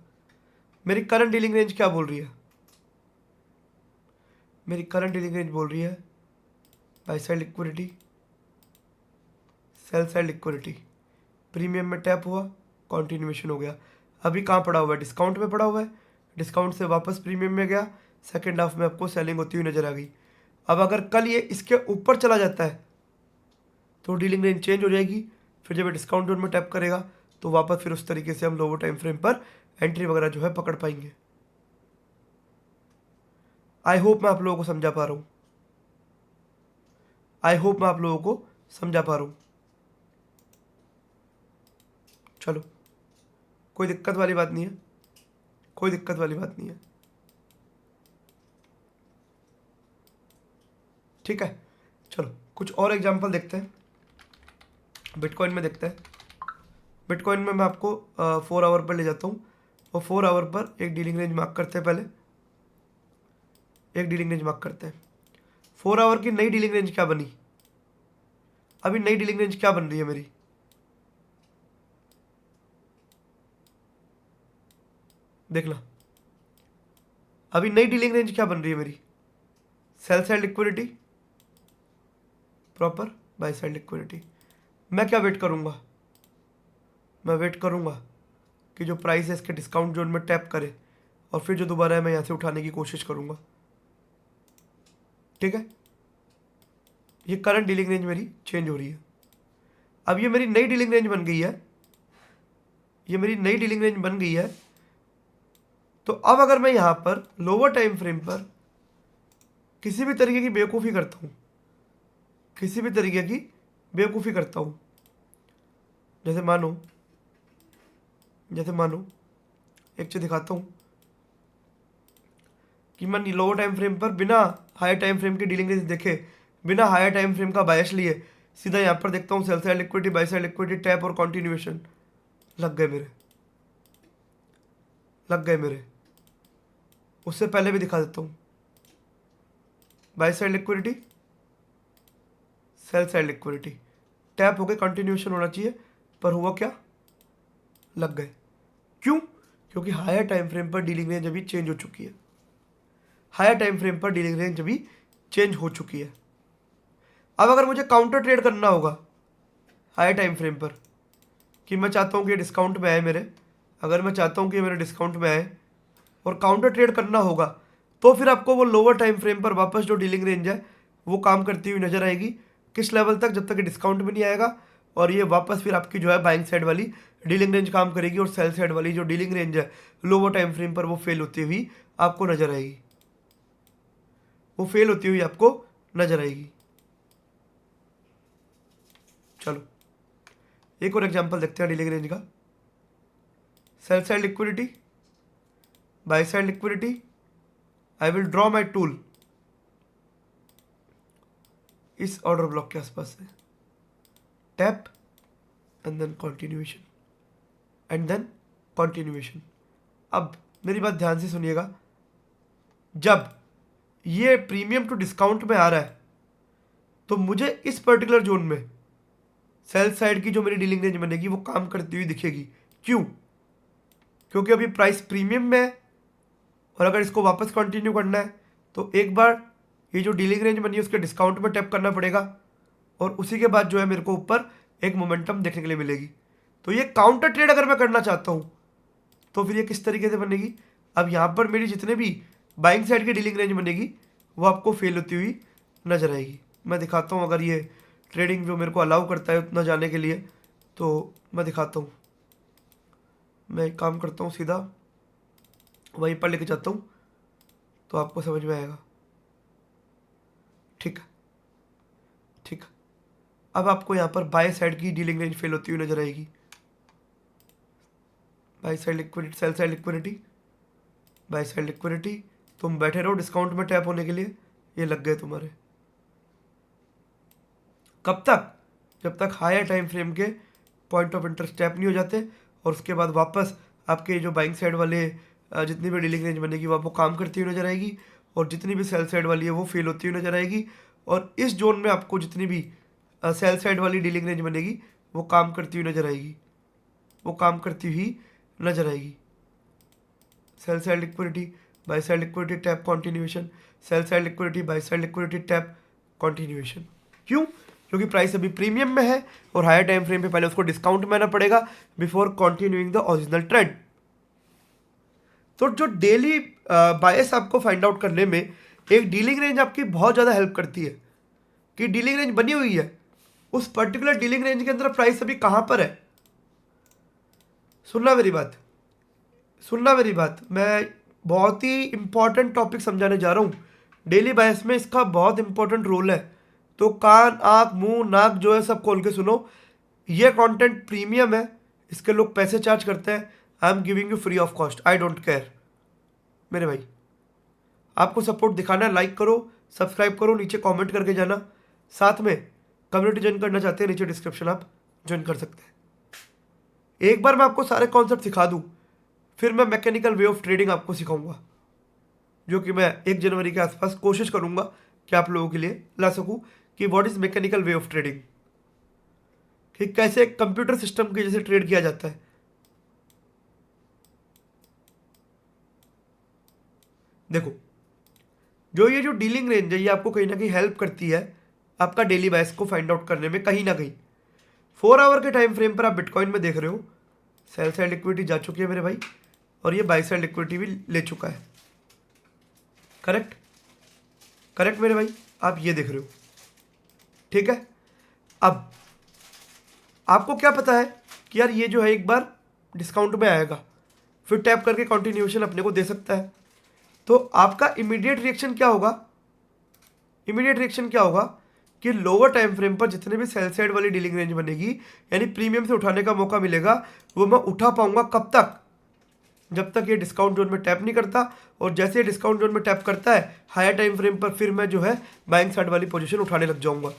मेरी करंट डीलिंग रेंज क्या बोल रही है? मेरी करंट डीलिंग रेंज बोल रही है bye side liquidity, sell side liquidity, premium में टैप हुआ, कॉन्टिन्यूएशन हो गया। अभी कहाँ पड़ा हुआ है? डिस्काउंट में पड़ा हुआ है। डिस्काउंट से वापस प्रीमियम में गया, सेकेंड हाफ में आपको सेलिंग होती हुई नजर आ गई। अब अगर कल ये इसके ऊपर चला जाता है तो डीलिंग रेंज चेंज हो जाएगी, फिर जब ये डिस्काउंट जोन में टैप करेगा तो वापस फिर उस तरीके से हम लोअर टाइम फ्रेम पर एंट्री वगैरह जो है पकड़ पाएंगे। आई होप मैं आप लोगों को समझा पा रहा हूँ। आई होप मैं आप लोगों को समझा पा रहा हूँ। चलो, कोई दिक्कत वाली बात नहीं है, कोई दिक्कत वाली बात नहीं है, ठीक है। चलो कुछ और एग्जांपल देखते हैं, बिटकॉइन में देखते हैं। बिटकॉइन में मैं आपको 4 आवर पर ले जाता हूँ और 4 आवर पर एक डीलिंग रेंज मार्क करते हैं। पहले एक डीलिंग रेंज मार्क करते हैं। 4 आवर की नई डीलिंग रेंज क्या बनी? अभी नई डीलिंग रेंज क्या बन रही है मेरी? देखना, अभी नई डीलिंग रेंज क्या बन रही है मेरी? Cell side liquidity, proper bye side liquidity. मैं क्या वेट करूंगा? मैं वेट करूंगा कि जो प्राइस है इसके डिस्काउंट जोन में टैप करे और फिर जो दोबारा है मैं यहाँ से उठाने की कोशिश करूंगा, ठीक है। ये करंट डीलिंग रेंज मेरी चेंज हो रही है। अब ये मेरी नई डीलिंग रेंज बन गई है, ये मेरी नई डीलिंग रेंज बन गई है। तो अब अगर मैं यहाँ पर लोअर टाइम फ्रेम पर किसी भी तरीके की बेवकूफ़ी करता हूँ, किसी भी तरीके की बेवकूफ़ी करता हूँ, जैसे मानो एक चीज़ दिखाता हूँ कि मैं लोअर टाइम फ्रेम पर बिना हायर टाइम फ्रेम की डीलिंग रेंज देखे, बिना हायर टाइम फ्रेम का बायस लिए सीधा यहाँ पर देखता हूँ cell side liquidity, buy side liquidity, tap और कंटिन्यूएशन। लग गए मेरे। उससे पहले भी दिखा देता हूँ, bye side liquidity, sell side liquidity, tap हो गए, कंटिन्यूएशन होना चाहिए, पर हुआ क्या? लग गए। क्यों? क्योंकि हायर टाइम फ्रेम पर डीलिंग रेंज अभी चेंज हो चुकी है। हायर टाइम फ्रेम पर डीलिंग रेंज अभी चेंज हो चुकी है। अब अगर मुझे काउंटर ट्रेड करना होगा हायर टाइम फ्रेम पर, कि मैं चाहता हूँ कि डिस्काउंट में आए मेरे, अगर मैं चाहता हूँ कि मेरे डिस्काउंट में आए और काउंटर ट्रेड करना होगा, तो फिर आपको वो लोअर टाइम फ्रेम पर वापस जो डीलिंग रेंज है वो काम करती हुई नजर आएगी। किस लेवल तक? जब तक डिस्काउंट में नहीं आएगा और ये वापस फिर आपकी जो है बाइंग साइड वाली डीलिंग रेंज काम करेगी और सेल साइड वाली जो डीलिंग रेंज है लोअर टाइम फ्रेम पर वो फेल होती हुई आपको नजर आएगी, वो फेल होती हुई आपको नजर आएगी। चलो एक और एग्जांपल देखते हैं डीलिंग रेंज का। Sell side liquidity, buy side liquidity, I will draw my tool इस ऑर्डर ब्लॉक के आसपास से, tap and then continuation, and then continuation. अब मेरी बात ध्यान से सुनिएगा, जब ये प्रीमियम टू डिस्काउंट में आ रहा है तो मुझे इस पर्टिकुलर जोन में सेल साइड की जो मेरी डीलिंग रेंज बनेगी वो काम करती हुई दिखेगी। क्यों? क्योंकि अभी प्राइस प्रीमियम में है और अगर इसको वापस कंटिन्यू करना है तो एक बार ये जो डीलिंग रेंज बनी है उसके डिस्काउंट में टैप करना पड़ेगा और उसी के बाद जो है मेरे को ऊपर एक मोमेंटम देखने के लिए मिलेगी। तो ये काउंटर ट्रेड अगर मैं करना चाहता हूँ तो फिर ये किस तरीके से बनेगी? अब यहाँ पर मेरी जितने भी बाइंग साइड की डीलिंग रेंज बनेगी वो आपको फेल होती हुई नजर आएगी। मैं दिखाता हूँ, अगर ये ट्रेडिंग जो मेरे को अलाउ करता है उतना जाने के लिए, तो मैं दिखाता हूँ। मैं एक काम करता हूँ, सीधा वहीं पर लेके जाता हूँ तो आपको समझ में आएगा। ठीक है, ठीक है। अब आपको यहाँ पर बाय साइड की डीलिंग रेंज फेल होती हुई नजर आएगी। Bye side liquidity, sell side liquidity, buy side liquidity, तुम बैठे रहो डिस्काउंट में टैप होने के लिए, ये लग गए तुम्हारे। कब तक? जब तक हायर टाइम फ्रेम के पॉइंट ऑफ इंटरेस्ट टैप नहीं हो जाते और उसके बाद वापस आपके जो बाइंग साइड वाले जितनी भी डीलिंग रेंज बनेगी वो आपको काम करती हुई नजर आएगी और जितनी भी सेल साइड वाली है वो फेल होती हुई नजर आएगी। और इस जोन में आपको जितनी भी सेल साइड वाली डीलिंग रेंज बनेगी वो काम करती हुई नजर आएगी, वो काम करती हुई नजर आएगी। Cell side liquidity, buy side liquidity, tap continuation, cell side liquidity, buy side liquidity, tap continuation. क्यों? क्योंकि प्राइस अभी प्रीमियम में है और हायर टाइम फ्रेम पे पहले उसको डिस्काउंट में आना पड़ेगा before continuing the original trade. तो जो डेली बायस आपको फाइंड आउट करने में एक डीलिंग रेंज आपकी बहुत ज़्यादा हेल्प करती है कि डीलिंग रेंज बनी हुई है, उस पर्टिकुलर डीलिंग रेंज के अंदर प्राइस अभी कहाँ पर है। सुनना मेरी बात, सुनना मेरी बात, मैं बहुत ही इंपॉर्टेंट टॉपिक समझाने जा रहा हूँ। डेली बायस में इसका बहुत इंपॉर्टेंट रोल है। तो कान, आँख, मुंह, नाक जो है सब खोल के सुनो। ये कंटेंट प्रीमियम है, इसके लोग पैसे चार्ज करते हैं। I am giving you free of cost, I don't care मेरे भाई। आपको सपोर्ट दिखाना है, लाइक करो, सब्सक्राइब करो, नीचे कमेंट करके जाना। साथ में कम्युनिटी ज्वाइन करना चाहते हैं, नीचे डिस्क्रिप्शन आप ज्वाइन कर सकते हैं। एक बार मैं आपको सारे कॉन्सेप्ट सिखा दूं, फिर मैं मैकेनिकल वे ऑफ ट्रेडिंग आपको सिखाऊंगा, जो कि मैं 1 जनवरी के आसपास कोशिश करूंगा कि आप लोगों के लिए ला सकूं कि what is mechanical way of trading, कि कैसे कंप्यूटर सिस्टम के जैसे ट्रेड किया जाता है। देखो, जो डीलिंग रेंज है, ये आपको कहीं ना कहीं हेल्प करती है आपका डेली बायस को फाइंड आउट करने में कहीं ना कहीं। 4 आवर के टाइम फ्रेम पर आप बिटकॉइन में देख रहे हो, सेल साइड लिक्विडिटी जा चुकी है मेरे भाई, और ये बाई साइड लिक्विडिटी भी ले चुका है। करेक्ट करेक्ट मेरे भाई, आप ये देख रहे हो, ठीक है। अब आपको क्या पता है कि यार ये जो है एक बार डिस्काउंट में आएगा, फिर टैप करके कंटिन्यूएशन अपने को दे सकता है। तो आपका इमीडिएट रिएक्शन क्या होगा? इमीडिएट रिएक्शन क्या होगा कि लोअर टाइम फ्रेम पर जितने भी सेल साइड वाली डीलिंग रेंज बनेगी, यानी प्रीमियम से उठाने का मौका मिलेगा, वो मैं उठा पाऊंगा कब तक? जब तक ये डिस्काउंट जोन में टैप नहीं करता। और जैसे ये डिस्काउंट जोन में टैप करता है हायर टाइम फ्रेम पर, फिर मैं जो है बाइंग साइड वाली पोजीशन उठाने लग जाऊंगा।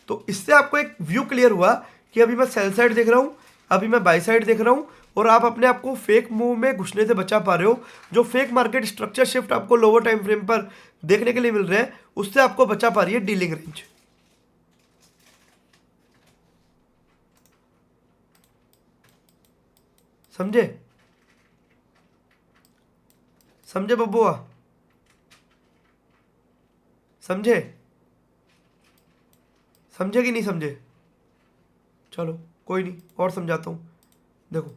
तो इससे आपको एक व्यू क्लियर हुआ कि अभी मैं सेल साइड देख रहा हूँ, अभी मैं बाई साइड देख रहा हूँ, और आप अपने आप को फेक मूव में घुसने से बचा पा रहे हो। जो फेक मार्केट स्ट्रक्चर शिफ्ट आपको लोअर टाइम फ्रेम पर देखने के लिए मिल रहे हैं, उससे आपको बचा पा रही है डीलिंग रेंज। समझे? समझे बबुआ? समझे? समझे कि नहीं समझे? चलो कोई नहीं, और समझाता हूँ। देखो,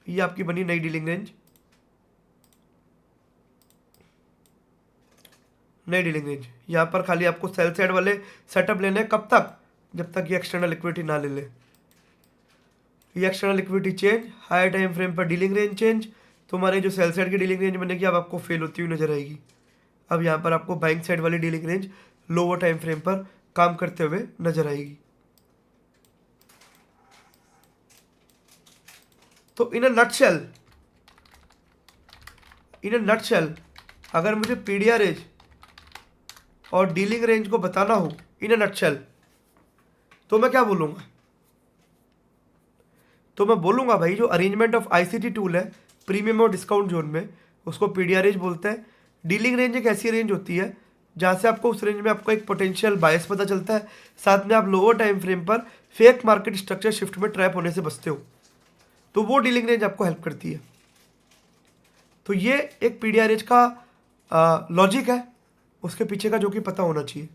ये आपकी बनी नई डीलिंग रेंज, नई डीलिंग रेंज। यहाँ पर खाली आपको सेल साइड वाले सेटअप लेने हैं, कब तक? जब तक ये एक्सटर्नल लिक्विडिटी ना ले ले। ये external liquidity change, higher time frame पर डीलिंग रेंज चेंज, तुम्हारे जो सेल साइड की डीलिंग रेंज बनेगी अब आपको फेल होती हुई नजर आएगी। अब यहाँ पर आपको बाइंग साइड वाली dealing range lower time frame पर काम करते हुए नजर आएगी। तो इन अ नटशेल अगर मुझे पीडीआर रेंज और डीलिंग रेंज को बताना हो इन अ नटशेल, तो मैं क्या बोलूंगा? तो मैं बोलूंगा भाई, जो अरेंजमेंट ऑफ आईसीटी टूल है प्रीमियम और डिस्काउंट जोन में, उसको पीडीआर रेंज बोलते हैं। डीलिंग रेंज एक ऐसी रेंज होती है जहाँ से आपको उस रेंज में आपको एक पोटेंशियल बायस पता चलता है, साथ में आप लोअर टाइम फ्रेम पर फेक मार्केट स्ट्रक्चर शिफ्ट में ट्रैप होने से बचते हो। तो वो डीलिंग रेंज आपको हेल्प करती है। तो ये एक पीडीआर रेंज का लॉजिक है उसके पीछे का, जो कि पता होना चाहिए।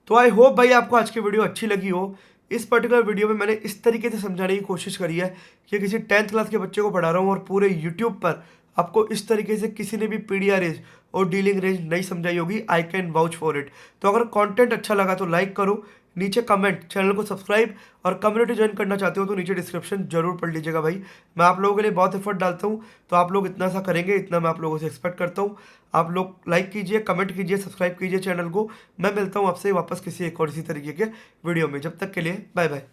तो आई होप भाई आपको आज की वीडियो अच्छी लगी हो। इस पर्टिकुलर वीडियो में मैंने इस तरीके से समझाने की कोशिश करी है कि किसी 10th क्लास के बच्चे को पढ़ा रहा हूँ, और पूरे यूट्यूब पर आपको इस तरीके से किसी ने भी पीडीआर रेंज और डीलिंग रेंज नहीं समझाई होगी। I can vouch for it. तो अगर कंटेंट अच्छा लगा तो लाइक करो, नीचे कमेंट, चैनल को सब्सक्राइब, और कम्युनिटी ज्वाइन करना चाहते हो तो नीचे डिस्क्रिप्शन जरूर पढ़ लीजिएगा भाई। मैं आप लोगों के लिए बहुत एफर्ट डालता हूँ, तो आप लोग इतना सा करेंगे, इतना मैं आप लोगों से एक्सपेक्ट करता हूँ। आप लोग लाइक कीजिए, कमेंट कीजिए, सब्सक्राइब कीजिए चैनल को। मैं मिलता हूँ आपसे वापस किसी एक और इसी तरीके के वीडियो में। जब तक के लिए बाय बाय।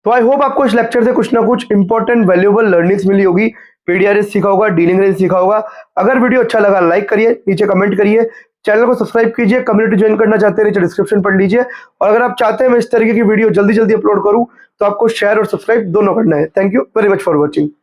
तो आई होप आपको इस लेक्चर से कुछ ना कुछ इंपॉर्टेंट वैल्यूएबल लर्निंग्स मिली होगी। पीडीआर रेंज सीखा होगा, डीलिंग रेंज सीखा होगा। अगर वीडियो अच्छा लगा लाइक करिए, नीचे कमेंट करिए, चैनल को सब्सक्राइब कीजिए, कम्युनिटी ज्वाइन करना चाहते हैं नीचे डिस्क्रिप्शन पढ़ लीजिए। और अगर आप चाहते हैं मैं इस तरीके की वीडियो जल्दी जल्दी अपलोड करूं, तो आपको शेयर और सब्सक्राइब दोनों करना है। Thank you very much for watching.